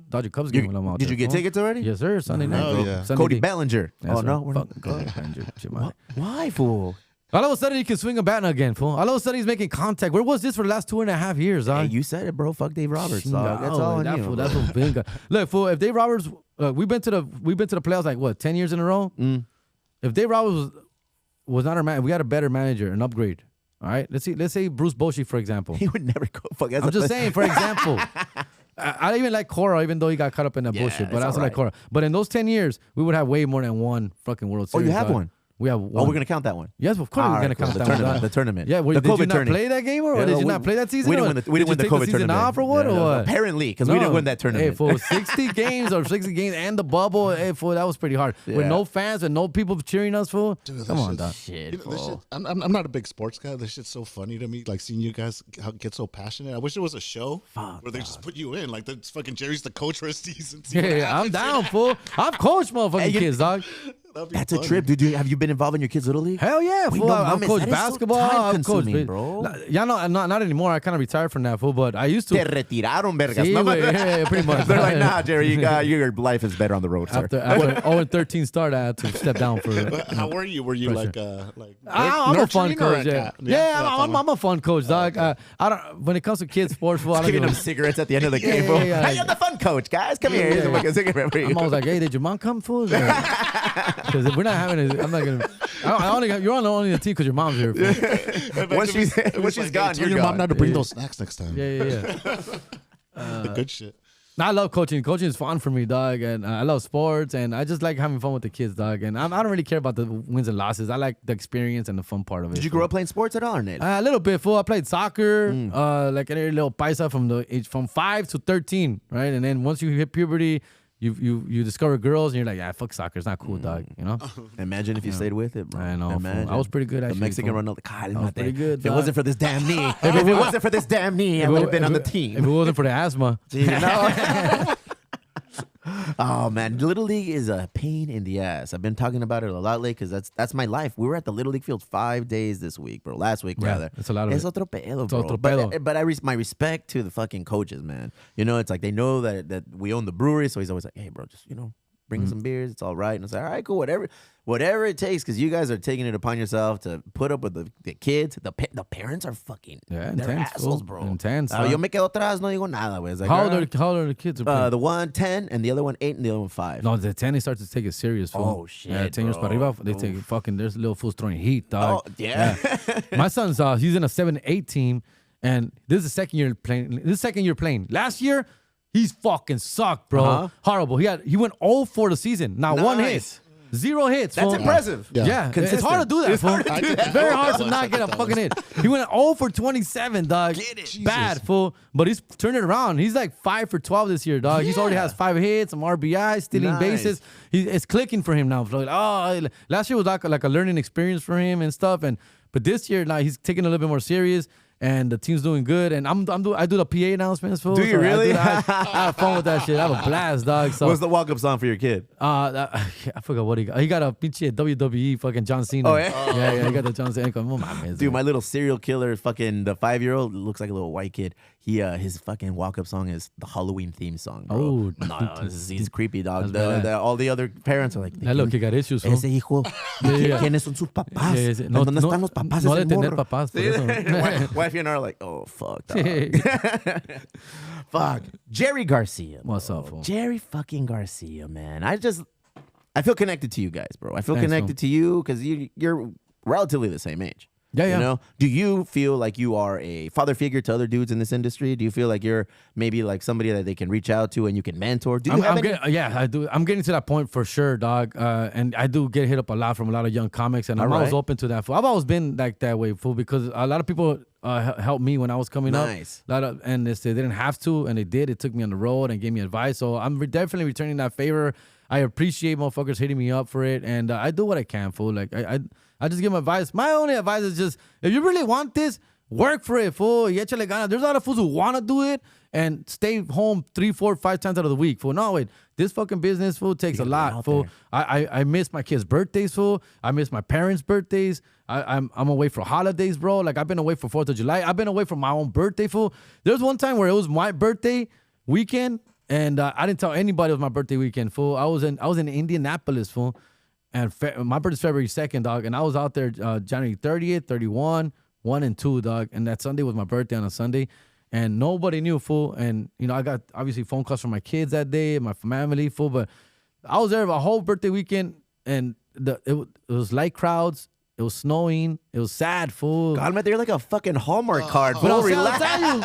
Dodger Cubs game when I'm out Did there. you get tickets already? Yes, sir. Sunday night. Oh, yeah. Sunday Cody day. Bellinger. That's oh, no. right. We're not. Fucking Cody Bellinger. Shit, man. Why, fool? All of a sudden, he can swing a bat again, fool. All of a sudden, he's making contact. Where was this for the last 2.5 years, Hey, dog? you said it, bro. Fuck Dave Roberts, dog. That's all on that you. fool, that's what been. Look, fool. If Dave Roberts, we've been to the playoffs like what 10 years in a row. If Dave Roberts was not our man, we got a better manager, an upgrade. All right, let's say Bruce Bochy, for example. He would never go. Fuck. I'm just saying, for example. I even like Cora, even though he got caught up in that bullshit. But I also like Cora. But in those 10 years, we would have way more than one fucking World Series. Oh, you have one? We have one. Oh, we're gonna count that one. Yes, of course we're gonna count that one. The tournament. Yeah, the did you COVID not tournament. play that game or did you not play that season? We didn't win the Did you take COVID the season tournament. off or what? Yeah, Or no, what? apparently, because we didn't win that tournament. Hey, for 60 games or 60 games and the bubble, hey, fool, that was pretty hard. With no fans and no people cheering us, fool. Dude, Come on, dog. Shit, You know, this fool. shit, I'm not a big sports guy. This shit's so funny to me. Like seeing you guys get so passionate. I wish there was a show where they just put you in. Like that's fucking Jerry's the coach for a season. Yeah, I'm down, fool. I've coached motherfucking kids, dog. That's a trip, dude. Have you been involved in your kids' little league? Hell yeah, Wait, fool. no, I've mames, coached that is so basketball. I've coached, time-consuming, bro. Yeah, no, not anymore. I kind of retired from that, fool. But I used to. Te retiraron, vergas. Sí, No, güey, yeah, pretty much. They're like, nah, Jerry, your life is better on the road, sir. After 0-13 start, I had to step down for. How were you? Were you Pressure. like I'm a fun nurturing or coach. Yeah, yeah, I'm a fun coach, dog. I don't. When it comes to kids sports, fool, I don't Giving give them a- cigarettes at the end of the game. fool. yeah, Hey, I'm the fun coach, guys. Come here. Here's a fucking cigarette for you. I'm always like, hey, did your mom come, fool? Because if we're not having it, I'm not gonna. You're on only the team because your mom's here. Fool. Once she's gone, Tell you're your gone. mom not to bring those snacks next time. Yeah. The good shit. No, I love coaching. Coaching is fun for me, dog, and I love sports, and I just like having fun with the kids, dog. And I don't really care about the wins and losses. I like the experience and the fun part of it. Did you grow up playing sports at all, or not? A little bit, fool. I played soccer, like a little paisa from the age from 5 to 13, right? And then once you hit puberty, you discover girls, and you're like, yeah, fuck soccer. It's not cool, dog. You know? Imagine if you stayed with it, bro. I know, fool. Imagine. I was pretty good, The actually. Mexican fool. Ronaldo. God, I was pretty good, If it dog. wasn't for this damn knee, if it wasn't for this damn knee, I would have been on the team. If it wasn't for the asthma. You know? Oh man, Little League is a pain in the ass. I've been talking about it a lot lately because that's my life. We were at the Little League field 5 days this week, bro. Last week, Yeah, rather. it's a lot of It's it. otro pedo, It's bro. otro But pedo. my respect to the fucking coaches, man. You know, it's like they know that we own the brewery, so he's always like, hey, bro, just bring some beers. It's all right. And it's like, all right, cool, whatever it takes, because you guys are taking it upon yourself to put up with the kids. The parents are fucking, they're intense, assholes, fool. bro. Intense. Yo me quedo atrás, no digo nada, güey. Like, how old are the kids? the one 10 and the other one 8 and the other one 5. No, the 10 they start to take it serious. Fool. Oh shit! Yeah, 10 years para arriba, they take it fucking. There's little fools throwing heat, dog. Oh yeah. My son's he's in a 7-8 team, and this is the second year playing. Last year, he's fucking sucked, bro. Horrible. He went 0 for the season. Not one hit. 0 hits. That's fool. impressive. Yeah, it's hard to do that. Fool. It's very hard to not get a fucking hit. He went 0 for 27, dog. Get it. Bad, fool. But he's turned it around. He's like 5 for 12 this year, dog. He's already has 5 hits, some RBI, stealing bases. It's clicking for him now. So like, last year was like a learning experience for him and stuff. But this year, now he's taking it a little bit more serious. And the team's doing good, and I do the PA announcements. Fool. Do you really? I have fun with that shit. I have a blast, dog. So What's the walk-up song for your kid? I forgot what he got. He got a pinche WWE fucking John Cena. Oh, yeah? Yeah, he got the John Cena. Oh, man, Dude, my little serial killer, fucking the 5-year-old, looks like a little white kid. His fucking walk-up song is the Halloween theme song, bro. Oh, no, he's creepy, dog. All the other parents are like, that look, he got issues. ese hijo, ¿quiénes son sus papás? ¿Dónde están los papás No de de ese tener morro? papás, por eso. Wife and I are like, oh, fuck, dog. Fuck. Jerry Garcia. What's up, fool? Jerry fucking Garcia, man. I feel connected to you guys, bro. I feel Thanks, connected to you because you're relatively the same age. Yeah. You know? Do you feel like you are a father figure to other dudes in this industry? Do you feel like you're maybe like somebody that they can reach out to and you can mentor? Do you I do. I'm getting to that point for sure, dog. And I do get hit up a lot from a lot of young comics, and I'm always open to that. Fool. I've always been like that way, fool, because a lot of people helped me when I was coming up. And they didn't have to, and they did. It took me on the road and gave me advice. So I'm definitely returning that favor. I appreciate motherfuckers hitting me up for it, and I do what I can, fool. Like I just give them advice. My only advice is just, if you really want this, work for it, fool. There's a lot of fools who want to do it and stay home 3, 4, 5 times out of the week, fool. No, wait. This fucking business, fool, takes a lot, fool. I miss my kids' birthdays, fool. I miss my parents' birthdays. I'm away for holidays, bro. Like, I've been away for 4th of July. I've been away for my own birthday, fool. There was one time where it was my birthday weekend, and I didn't tell anybody it was my birthday weekend, fool. I was in Indianapolis, fool. And my birthday's February 2nd, dog. And I was out there January 30th, 31, 1 and 2, dog. And that Sunday was my birthday on a Sunday. And nobody knew, fool. And, I got obviously phone calls from my kids that day, my family, fool. But I was there a whole birthday weekend. And it was light crowds. It was snowing. It was sad, fool. God, man, they're like a fucking Hallmark card. But I'll tell you.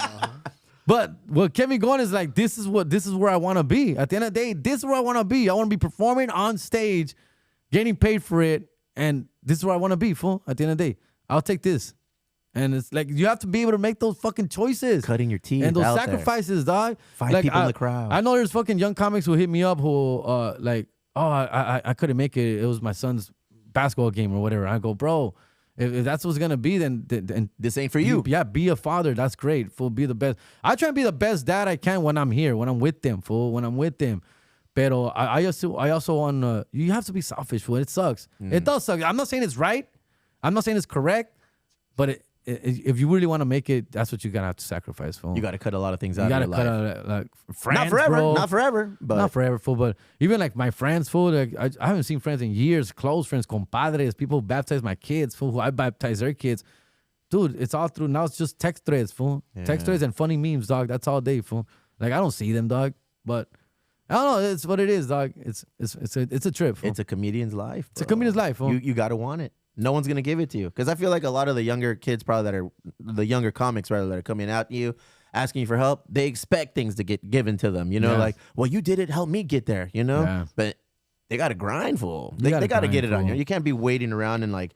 But what kept me going is like, this is where I want to be. At the end of the day, this is where I want to be. I want to be performing on stage, getting paid for it, and this is where I want to be, fool. At the end of the day, I'll take this. And it's like, you have to be able to make those fucking choices. Cutting your teeth and those out sacrifices, dog. Find people in the crowd. I know there's fucking young comics who hit me up who I couldn't make it. It was my son's basketball game or whatever. I go, bro, if that's what's gonna be, then this ain't for you. Be a father. That's great. Fool, be the best. I try and be the best dad I can when I'm here, when I'm with them, fool. When I'm with them. Pero I also want you have to be selfish, fool. It sucks. It does suck. I'm not saying it's right. I'm not saying it's correct. But if you really want to make it, that's what you're gonna have to sacrifice, fool. You gotta cut a lot of things out. You of gotta your cut life. out like friends, Not forever. bro. Not forever. But Not forever, fool. But even like my friends, fool. Like I haven't seen friends in years. Close friends, compadres, people who baptize my kids, fool. Who I baptize their kids. Dude, it's all through. Now it's just text threads, fool. Yeah. Text threads and funny memes, dog. That's all day, fool. Like, I don't see them, dog. But I don't know. It's what it is, dog. It's a trip, fool. It's a comedian's life, bro. It's a comedian's life, fool. You gotta want it. No one's gonna give it to you. Because I feel like a lot of the younger kids, probably that are the younger comics, rather, that are coming at you, asking you for help, they expect things to get given to them. Like, well, you did it, help me get there. Yeah. But they gotta grind, fool. They gotta grind, get it on fool. you. You can't be waiting around and like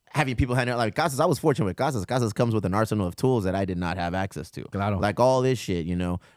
having people hand out like Casas. I was fortunate with Casas. Casas comes with an arsenal of tools that I did not have access to. Claro. Like all this shit,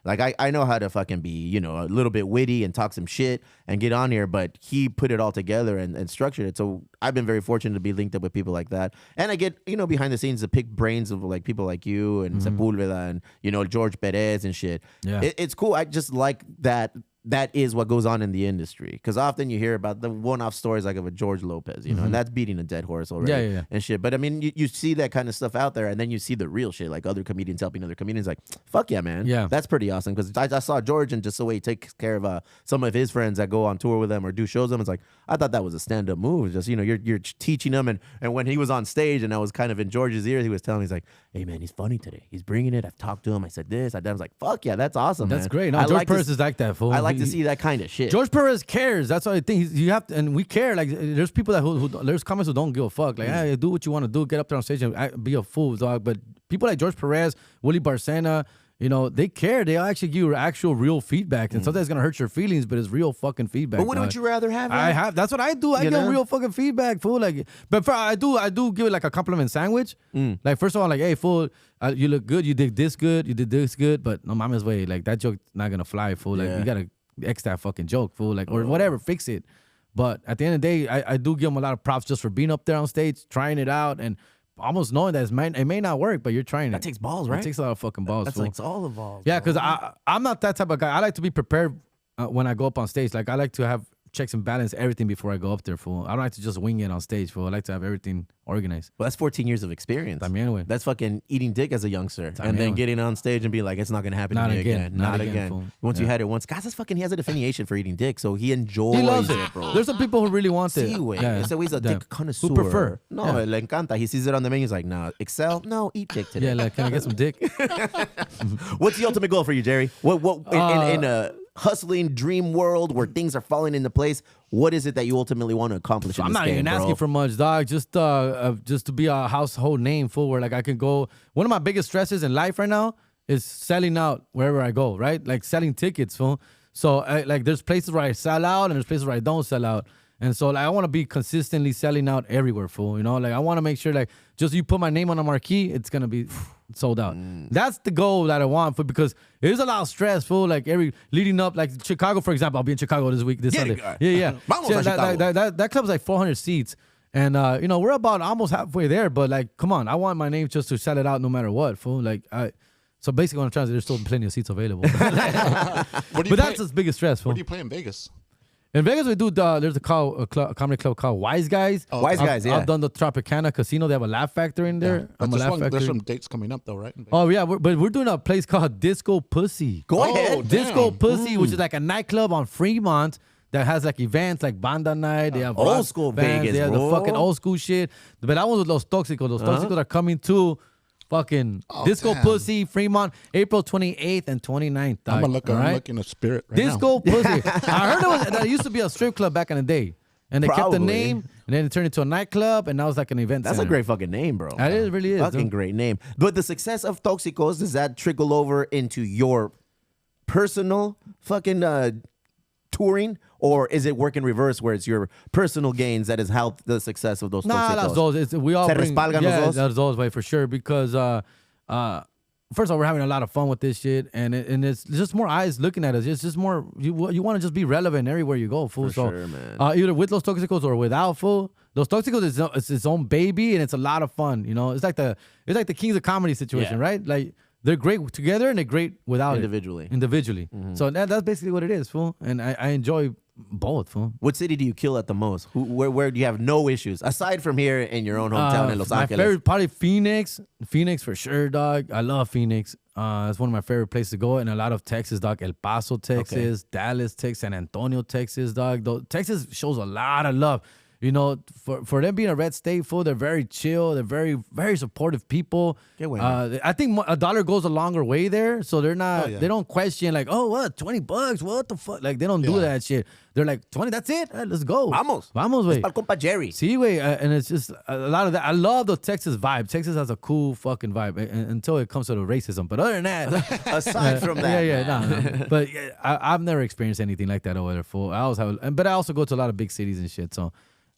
Like I know how to fucking be, a little bit witty and talk some shit and get on here, but he put it all together and structured it. So I've been very fortunate to be linked up with people like that. And I get, behind the scenes to pick brains of like people like you and Sepulveda and, George Perez and shit. Yeah. It's cool. I just like that that is what goes on in the industry. Because often you hear about the one-off stories like of a George Lopez, you know, and that's beating a dead horse already. Yeah. And shit. But I mean, you see that kind of stuff out there, and then you see the real shit, like other comedians helping other comedians. Like, fuck yeah, man. Yeah. That's pretty awesome. Because I saw George, and just the way he takes care of some of his friends that go on tour with him or do shows with him, it's like, I thought that was a stand-up move. Just, you know, you're teaching him. And when he was on stage and I was kind of in George's ears, he was telling me, he's like, hey, man, he's funny today. He's bringing it. I've talked to him. I said this. I was like, fuck yeah, that's awesome, That's man. great. No, I George like Perez is like that, fool. I like to see that kind of shit. George Perez cares. That's what I think. You have to, and we care. Like, there's people who there's comics who don't give a fuck. Like, hey, do what you want to do. Get up there on stage and be a fool, dog. But people like George Perez, Willie Barcena, you know, they care. They actually give you actual real feedback. And sometimes it's gonna hurt your feelings, but it's real fucking feedback. But what would you rather have? I have. That's what I do. I give real fucking feedback, fool. Like, but I do give it like a compliment sandwich. Like, first of all, like, hey, fool, you look good. You did this good. You did this good. But no mama's way. Like, that joke not gonna fly, fool. Like, you gotta X that fucking joke, fool. Like, or whatever, fix it. But at the end of the day, I do give them a lot of props just for being up there on stage, trying it out, and almost knowing that it may not work, but you're trying it. That takes balls, right? It takes a lot of fucking balls. That's fool. like all the balls. Yeah, because I'm not that type of guy. I like to be prepared when I go up on stage. Like, I like to have checks and balance everything before I go up there, fool. I don't like to just wing it on stage, fool. I like to have everything organized. Well, that's 14 years of experience. También, güey. That's fucking eating dick as a youngster. También, and then güey. getting on stage and being like, it's not going to happen Not to me again. again. Not Not again, again. fool. Once you Yeah. had it once, he has a definition for eating dick, so he enjoys He loves it, it. bro. There's some people who really want it. Sí, güey. Yeah. So he's a Yeah. dick connoisseur. Who prefer. No, Yeah. le encanta. He sees it on the menu. He's like, nah, Excel? No, eat dick today. Yeah, like, can I get some dick? What's the ultimate goal for you, Jerry? What in a hustling dream world where things are falling into place, what is it that you ultimately want to accomplish in I'm this not game, even bro? asking for much, dog. Just to be a household name, fool, where like I can go. One of my biggest stresses in life right now is selling out wherever I go, right? Like selling tickets, fool. So like there's places where I sell out and there's places where I don't sell out. And so like I want to be consistently selling out everywhere, fool. You know, like I want to make sure like just you put my name on a marquee, it's gonna be sold out. That's the goal that I want, fool, because there's a lot of stress, fool. Like leading up, like Chicago, for example. I'll be in Chicago this Sunday. Yeah. Vamos a Chicago. That club's like 400 seats. And you know, we're about almost halfway there, but like, come on, I want my name just to sell it out no matter what, fool. Like so basically what I'm trying to say, there's still plenty of seats available. But that's the biggest stress, fool. Where do you play in Vegas? In Vegas, we do. There's a comedy club called Wise Guys. Oh, Wise Guys, yeah. I've done the Tropicana Casino. They have a Laugh Factory in there. I'm a Laugh Factory. There's some dates coming up though, right? Oh yeah, but we're doing a place called Disco Pussy. Go Oh, ahead. damn. Disco Pussy, which is like a nightclub on Fremont that has like events like Banda Night. They have Old rock school bands, Vegas, they have bro. the fucking old school shit. But that one was Los Toxicos. Los Toxicos are coming to fucking Disco damn. Pussy, Fremont, April 28th and 29th. I'm dog, looking. all I'm right? looking at Spirit right Disco Pussy. I heard that it used to be a strip club back in the day. And they kept the Probably. name, and then it turned into a nightclub, and now it's like an event That's center. a great fucking name, bro. It really is. Fucking dude. great name. But the success of Toxicos, does that trickle over into your personal fucking touring? Or is it work in reverse where it's your personal gains that has helped the success of those Nah, Toxicos? that's those. We all Se bring, respalgan los dos? that's those way for sure. Because first of all, we're having a lot of fun with this shit, and it's just more eyes looking at us. It's just more you want to just be relevant everywhere you go, fool. For So sure, man. either with Los Toxicos or without, fool. Los Toxicos is it's its own baby, and it's a lot of fun. You know, it's like the Kings of Comedy situation, Yeah. right? Like they're great together and they're great without Individually. it. Individually. So that's basically what it is, fool. And I enjoy both, fool. What city do you kill at the most? Where do you have no issues aside from here in your own hometown in Los my Angeles? favorite probably Phoenix. Phoenix for sure, dog. I love Phoenix. It's one of my favorite places to go. And a lot of Texas, dog. El Paso, Texas. Dallas, Texas. San Antonio, Texas, dog. Texas shows a lot of love. You know, for them being a red state, fool, they're very chill. They're very, very supportive people. Qué bueno. I think a dollar goes a longer way there. So they're not, they don't question like, oh, what, $20? What the fuck? Like, they don't do that shit. They're like, 20, that's it? Let's go. Vamos, güey. Pa'l compa Jerry. See, güey, and it's just a lot of that. I love the Texas vibe. Texas has a cool fucking vibe until it comes to the racism. But other than that, Aside from that, no. But yeah, I've never experienced anything like that over there. Fool. I also go to a lot of big cities and shit. So,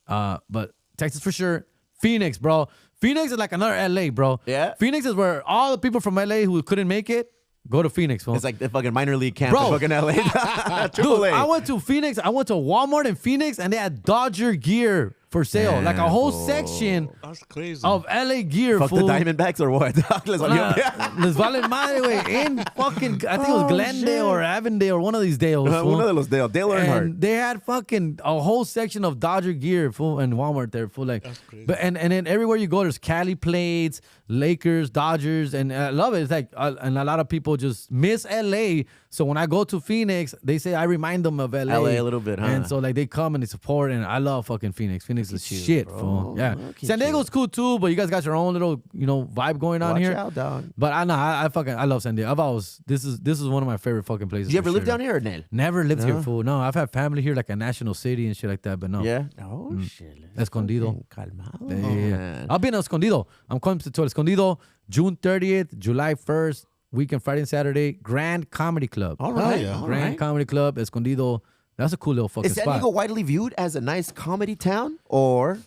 but Texas for sure. Phoenix, bro. Phoenix is like another LA, bro. Yeah? Phoenix is where all the people from LA who couldn't make it go to Phoenix, fool. It's like the fucking minor league camp Bro. in fucking LA. Dude, I went to Phoenix. I went to Walmart in Phoenix, and they had Dodger gear for sale. Like a whole section That's crazy. of LA gear. Fuck the fool. Diamondbacks or what? Les valió- Les vale madre, güey. In fucking, I think it was Glendale or Avondale or one of these Dales. fool. Uno de los Dale Earnhardt. And they had fucking a whole section of Dodger gear, fool, and Walmart there, fool. Like, That's crazy. but and then everywhere you go, there's Cali plates, Lakers, Dodgers, and I love it. It's like, and a lot of people just miss LA. So when I go to Phoenix, they say I remind them of LA. LA a little bit, huh? And so like they come and they support, and I love fucking Phoenix. Phoenix is shit, fool. Yeah, Look at San Diego's cool too, but you guys got your own little, vibe going on Watch here. out, dog. But I know I love San Diego. I've always this is one of my favorite fucking places. Did you for ever live sure. down here or Nel? Never lived here, fool. No, I've had family here, like a national city and shit like that, but no. Yeah. Oh shit. Escondido. Calmado. Yeah. man. I'll be in Escondido. I'm coming to Escondido June 30th, July 1st, weekend Friday and Saturday. Grand Comedy Club. All right. yeah. all Grand right. Comedy Club, Escondido. That's a cool little fucking Is San spot. Diego widely viewed as a nice comedy town, or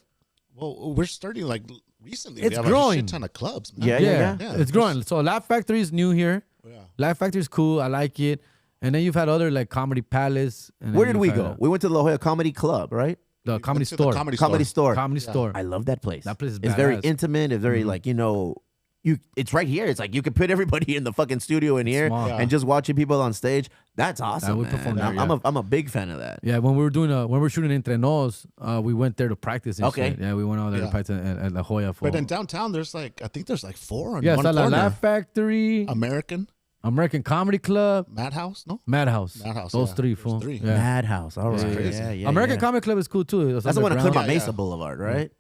Well, we're starting like recently. It's we have growing. a shit ton of clubs, man. Yeah, yeah, yeah. it's growing. So Laugh Factory is new here. Yeah. Laugh Factory is cool. I like it. And then you've had other like Comedy Palace. And where then did we you've had, go? We went to the La Jolla Comedy Club, right? The Comedy Went to the Store. Comedy Store. Comedy store. Store. I love that place. That place is It's very badass. intimate. It's very like it's right here. It's like you could put everybody in the fucking studio in here Small. Yeah. and just watching people on stage. That's awesome. we man. perform there, I'm a big fan of that. Yeah, when we were shooting Entre Nos, we went there to practice. And Okay. shit. Yeah, we went out there to Yeah. practice at La Jolla. For, But in downtown, there's like I think there's like 4 on yeah, one so La corner. Laugh Factory, American Comedy Club, Madhouse, no? Madhouse. Madhouse, Those yeah. three, Those fool. three. Yeah. Madhouse. All right. crazy. Yeah, American yeah. Comedy Club is cool too. It's That's the one on underground. Claremont Yeah, Mesa yeah. Boulevard, right?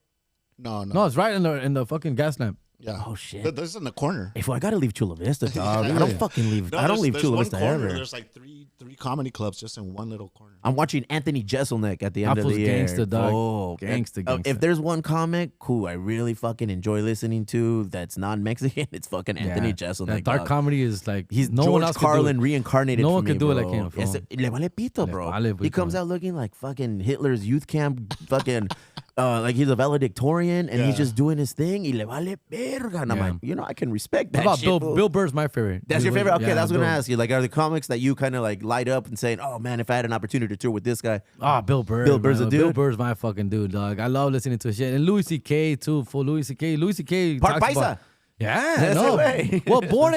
No. No, it's right in the fucking gas lamp. Yeah. Oh, shit. This is in the corner. If I gotta leave Chula Vista, dog. Yeah. I don't fucking leave. No, I don't leave there's Chula one Vista corner, ever. There's like three comedy clubs just in one little corner. I'm watching Anthony Jeselnik at the end That of the fool's year. gangsta, dog. Oh, Gangsta. If there's one comic who I really fucking enjoy listening to that's non-Mexican, it's fucking Anthony Jeselnik. That dark dog. comedy is like He's no one George else can do Carlin it. reincarnated. No for one me, can do it bro. like him, fool. Le vale pito, bro. vale He comes pito. out looking like fucking Hitler's youth camp, fucking like he's a valedictorian, and he's Yeah. just doing his thing. Y le vale verga. And I'm Yeah. like, I can respect How that about shit. Bill? fool. Bill Burr's my favorite. That's your favorite? Okay, Yeah, that's what I'm Bill. gonna ask you. Like, are the comics that you kind of like light up and saying, "Oh man, if I had an opportunity to tour with this guy"? Ah, Bill Burr. Bill Burr's man. a dude? Bill Burr's my fucking dude, dog. I love listening to his shit. And Louis C.K. too. For Louis C.K. Louis C.K. Park talks Paisa. about- Yeah, That's no. the way. Well, born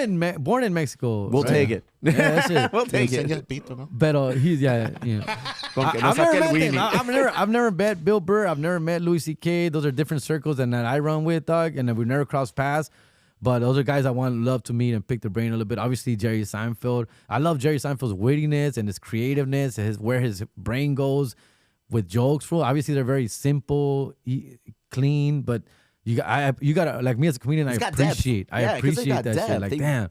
in Mexico. We'll right? take it. Yeah, that's it. We'll take Enseña it. el pito, no? But he's yeah. Con que no I've saque never el met him. weenie. I've never met Bill Burr. I've never met Louis C.K. Those are different circles than that I run with, dog, and we've never crossed paths. But those are guys I love to meet and pick their brain a little bit. Obviously, Jerry Seinfeld. I love Jerry Seinfeld's wittiness and his creativeness, where his brain goes with jokes. Obviously, they're very simple, clean, but you gotta like me as a comedian. It's I got depth. appreciate. I Yeah, 'cause they appreciate got that depth. shit. Like, They- damn.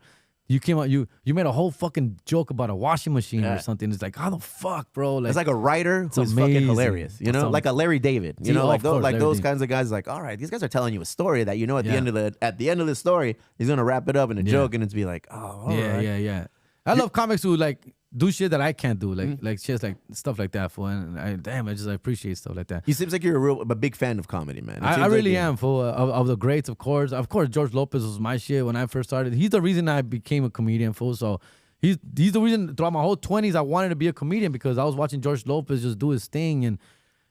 You came out, you made a whole fucking joke about a washing machine Yeah. or something. It's like, how the fuck, bro? It's like a writer who's fucking amazing. hilarious, you It's know, like a Larry David, you See, know, oh, like of course, like Larry those David. kinds of guys. Like, all right, these guys are telling you a story that you know at the Yeah. end of the story, he's gonna wrap it up in a Yeah. joke, and it's be like, oh, all right. yeah. I love comics who like do shit that I can't do, like shit like stuff like that. For and I appreciate stuff like that. He seems like you're a big fan of comedy, man. It I seems like really you- am for of the greats, of course. Of course, George Lopez was my shit when I first started. He's the reason I became a comedian, fool. So he's the reason throughout my whole 20s I wanted to be a comedian because I was watching George Lopez just do his thing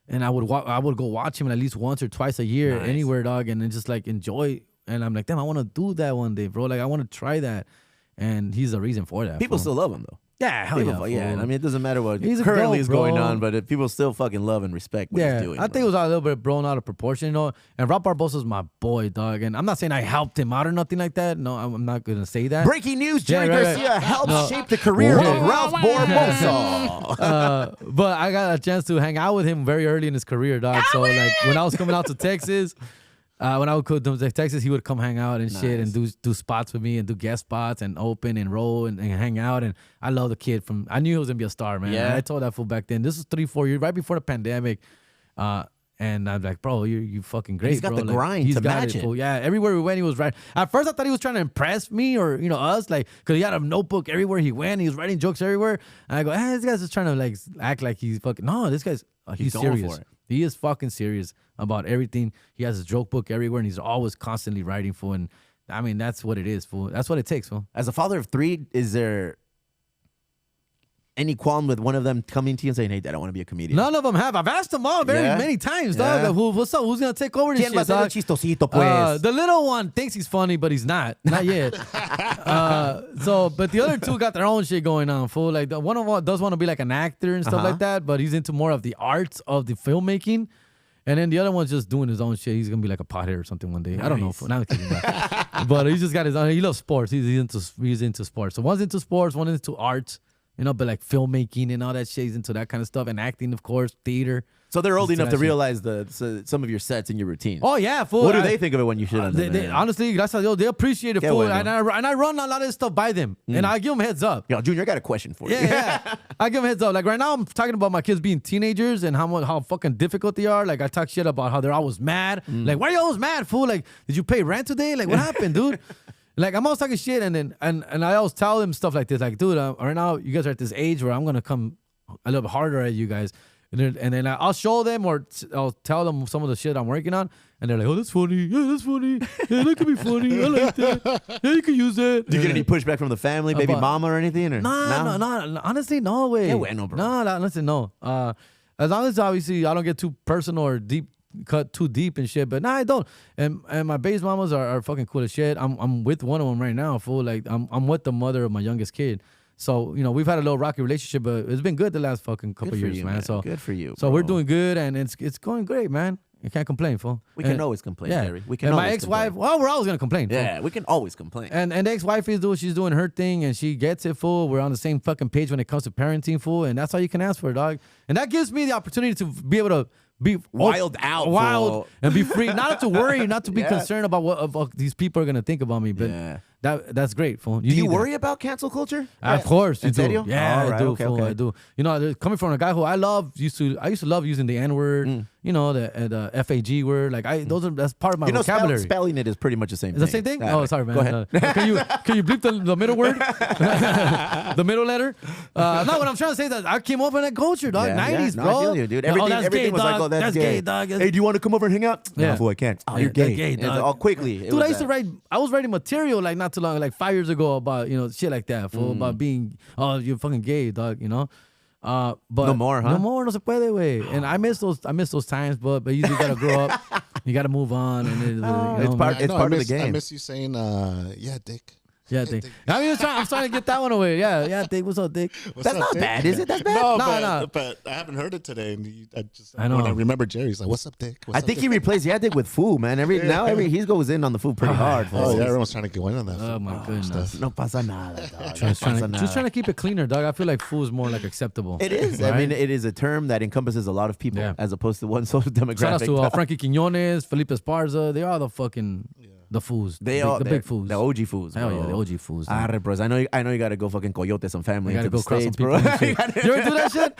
and I would go watch him at least once or twice a year Nice. anywhere, dog, and then just like enjoy. And I'm like, damn, I want to do that one day, bro. Like I want to try that. And he's the reason for that. People fool. still love him though. Yeah, hell People, yeah. I fool. mean, it doesn't matter what He's a currently goat, is going bro. on, but people still fucking love and respect what he's doing. I think it was a little bit blown out of proportion, And Rob Barbosa's my boy, dog. And I'm not saying I helped him out or nothing like that. No, I'm not gonna say that. Breaking news: Jerry right, Garcia right. helps No. shape the career Yeah. of Ralph Barbosa. But I got a chance to hang out with him very early in his career, dog. So like when I was coming out to Texas, when I would go to Texas, he would come hang out and shit and do spots with me and do guest spots and open and roll and hang out. And I love the kid I knew he was gonna be a star, man. Yeah. I told that fool back then. This was 3-4 years right before the pandemic. And I'm like, bro, you fucking great. he's got bro. the Like, grind he's to got match it. fool. Yeah, everywhere we went, he was right. At first, I thought he was trying to impress me or us, like, cause he had a notebook everywhere he went. He was writing jokes everywhere. And I go, this guy's just trying to like act like he's fucking. No, this guy's he's going serious. for it. He is fucking serious about everything. He has his joke book everywhere, and he's always constantly writing for. And I mean, that's what it is, fool. That's what it takes, fool. As a father of 3, is there any qualm with one of them coming to you and saying, "Hey, Dad, I want to be a comedian"? None of them have. I've asked them all many times, dog. Yeah. Like, what's up? Who's gonna take over this ¿Quién va a shit, ser el dog? chistosito, pues? The little one thinks he's funny, but he's not yet. But the other two got their own shit going on, fool. Like one of them does want to be like an actor and stuff like that, but he's into more of the arts of the filmmaking. And then the other one's just doing his own shit. He's gonna be like a pothead or something one day. I don't know. Fool. Now I'm kidding, but he's just got his own. He loves sports. He's into sports. So one's into sports, one is into arts. But like filmmaking and all that shit. He's into that kind of stuff, and acting, of course, theater. So they're old enough to realize some of your sets and your routines. Oh yeah, fool. What do they think of it when you shit on them? Honestly, gracias a Dios, they appreciate it, fool. Bueno. And I run a lot of this stuff by them, and I give them heads up. Yo, Junior, I got a question for you. Yeah. I give them heads up. Like right now, I'm talking about my kids being teenagers and how fucking difficult they are. Like I talk shit about how they're always mad. Like, why are you always mad, fool? Like, did you pay rent today? Like, what happened, dude? Like, I'm always talking shit, and I always tell them stuff like this. Like, dude, right now you guys are at this age where I'm gonna come a little bit harder at you guys. And then I'll show them or I'll tell them some of the shit I'm working on. And they're like, oh, that's funny. Yeah, that's funny. Yeah, that could be funny. I like that. Yeah, you could use that. Do you get any pushback from the family, baby mama or anything? Or? No. Honestly, no way. Yeah, bueno, bro. No, listen, no. As long as obviously I don't get too personal or cut too deep and shit. But nah, I don't. And my base mamas are fucking cool as shit. I'm with one of them right now, fool. Like I'm with the mother of my youngest kid. So, we've had a little rocky relationship, but it's been good the last fucking couple years, man. So good for you. So we're doing good, and it's going great, man. You can't complain, fool. We can always complain, Jerry. We can. And always my ex-wife, complain. well, we're always gonna complain. Fool. Yeah, we can always complain. And the ex-wife she's doing her thing, and she gets it, fool. We're on the same fucking page when it comes to parenting, fool. And that's all you can ask for, dog. And that gives me the opportunity to be able to be wild, and be free, not to worry, not to be concerned about what these people are gonna think about me. But that's great, fool. Do you worry about cancel culture? Of course, you In do. serio? Yeah, All right, I do. okay, Fool, okay. I do. Coming from a guy who I used to love using the N word. The FAG word. Like that's part of my vocabulary. Spelling it is pretty much the same Is thing. the same thing? All Oh, right. sorry, man. Go ahead. Can you bleep the middle word? The middle letter? No, what I'm trying to say is that I came up in that culture, dog. 90s, No, bro. I feel you, dude. That's Everything gay, was like, dog. oh, that's gay, dog. Hey, do you want to come over and hang out? Yeah. No, fool, I can't. Oh, Yeah, you're gay. that's gay, And dog. all quickly. Dude, I used to write. I was writing material like not too long, like 5 years ago about shit like that, fool, about being you're fucking gay, dog. But No more, huh? No more, no se puede, way. And I miss those times, but you just gotta grow up. You gotta move on, and It's part of the game. I miss you saying, yeah, Dick. Yeah, Dick. I'm trying to get that one away. Yeah, Dick. What's up, Dick? What's That's up, not Dick? bad, is it? That's bad? No, but I haven't heard it today. And I know. When I remember Jerry's like, what's up, Dick? What's I up, think he Dick? replaced Dick with fool, man. He goes in on the fool pretty hard. Oh, fool. yeah, everyone's trying to go in on that. Oh my goodness. No pasa nada, dog. Just trying to keep it cleaner, dog. I feel like fool is more like acceptable. It is. Right? I mean, it is a term that encompasses a lot of people as opposed to one social demographic. Shout out to Frankie Quinones, Felipe Esparza. They are the fucking the fools. The big fools. The OG fools. Hell bro. yeah, the OG fools. Arre, bros. I know you got to go fucking coyote some family You gotta into go the cross some States, people. bro. And shit. You ever do that shit?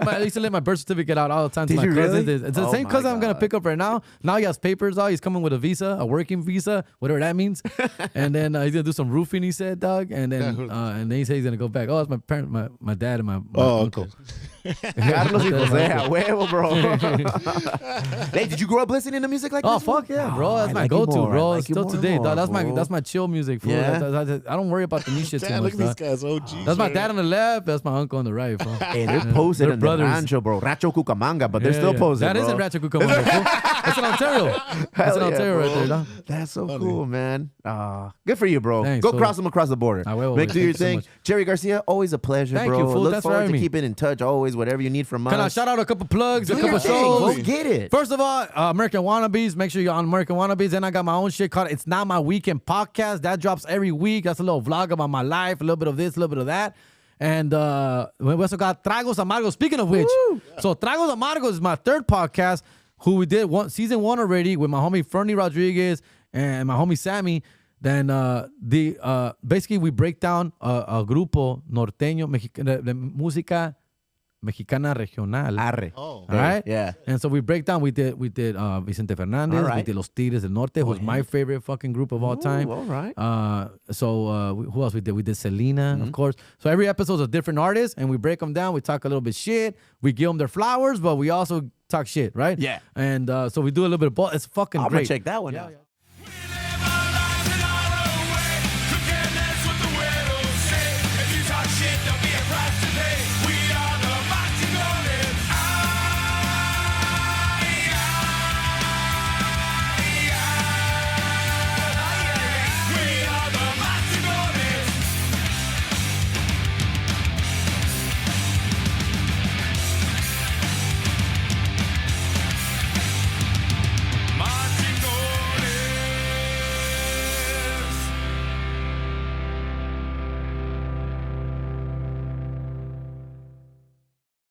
I used to let my birth certificate out all the time to Did my you cousins. really? It's the Oh same my cousin I'm gonna God. pick up right now. Now he has papers out. He's coming with a visa, a working visa, whatever that means. And then he's gonna do some roofing. He said, dog. And then he said he's gonna go back. Oh, it's my parent, my dad, and my uncle. Carlos y Jose, a huevo, bro. Hey, did you grow up listening to music like Oh this? fuck yeah, bro! That's I my like you go-to, more. I bro. like you Still more today, and dog. more, That's my chill music, fool. Yeah? I don't worry about the new shit too Damn, much. look at these dog. guys, OG. That's my dad on the left. That's my uncle on the right, fool. Hey, they're posted They're in brothers. the rancho, bro. Rancho Cucamonga, but they're still posted, That bro. isn't Ratchet Cucamonga, fool. That's in Ontario. That's Hell in yeah, Ontario right bro. there, dog. That's so cool, man. Good for you, bro. Thanks, Go fool. cross them across the border. I will, Make man. do your Thank you so thing. much. Jerry Garcia, always a pleasure, Thank bro. you, fool. Look Thanks for forward having to me. keeping in touch always, whatever you need from us. Can I shout out a couple plugs, a Do couple your thing. shows? Go get it. First of all, American Wannabes. Make sure you're on American Wannabes. Then I got my own shit called It's Not My Weekend podcast. That drops every week. That's a little vlog about my life, a little bit of this, a little bit of that. And we also got Tragos Amargos. Speaking of which, so Tragos Amargos is my third podcast, who we did season 1 already with my homie Fernie Rodriguez and my homie Sammy. Then basically we break down a grupo norteño de música mexicana regional. Arre. Oh. All right. Yeah. And so we break down. We did Vicente Fernandez. All right. We did Los Tigres del Norte, who's my favorite fucking group of all time. all right. Who else we did? We did Selena, of course. So every episode's a different artist, and we break them down. We talk a little bit shit. We give them their flowers, but we also talk shit, right? Yeah. And so we do a little bit of both. It's fucking I'm great. gonna check that one out.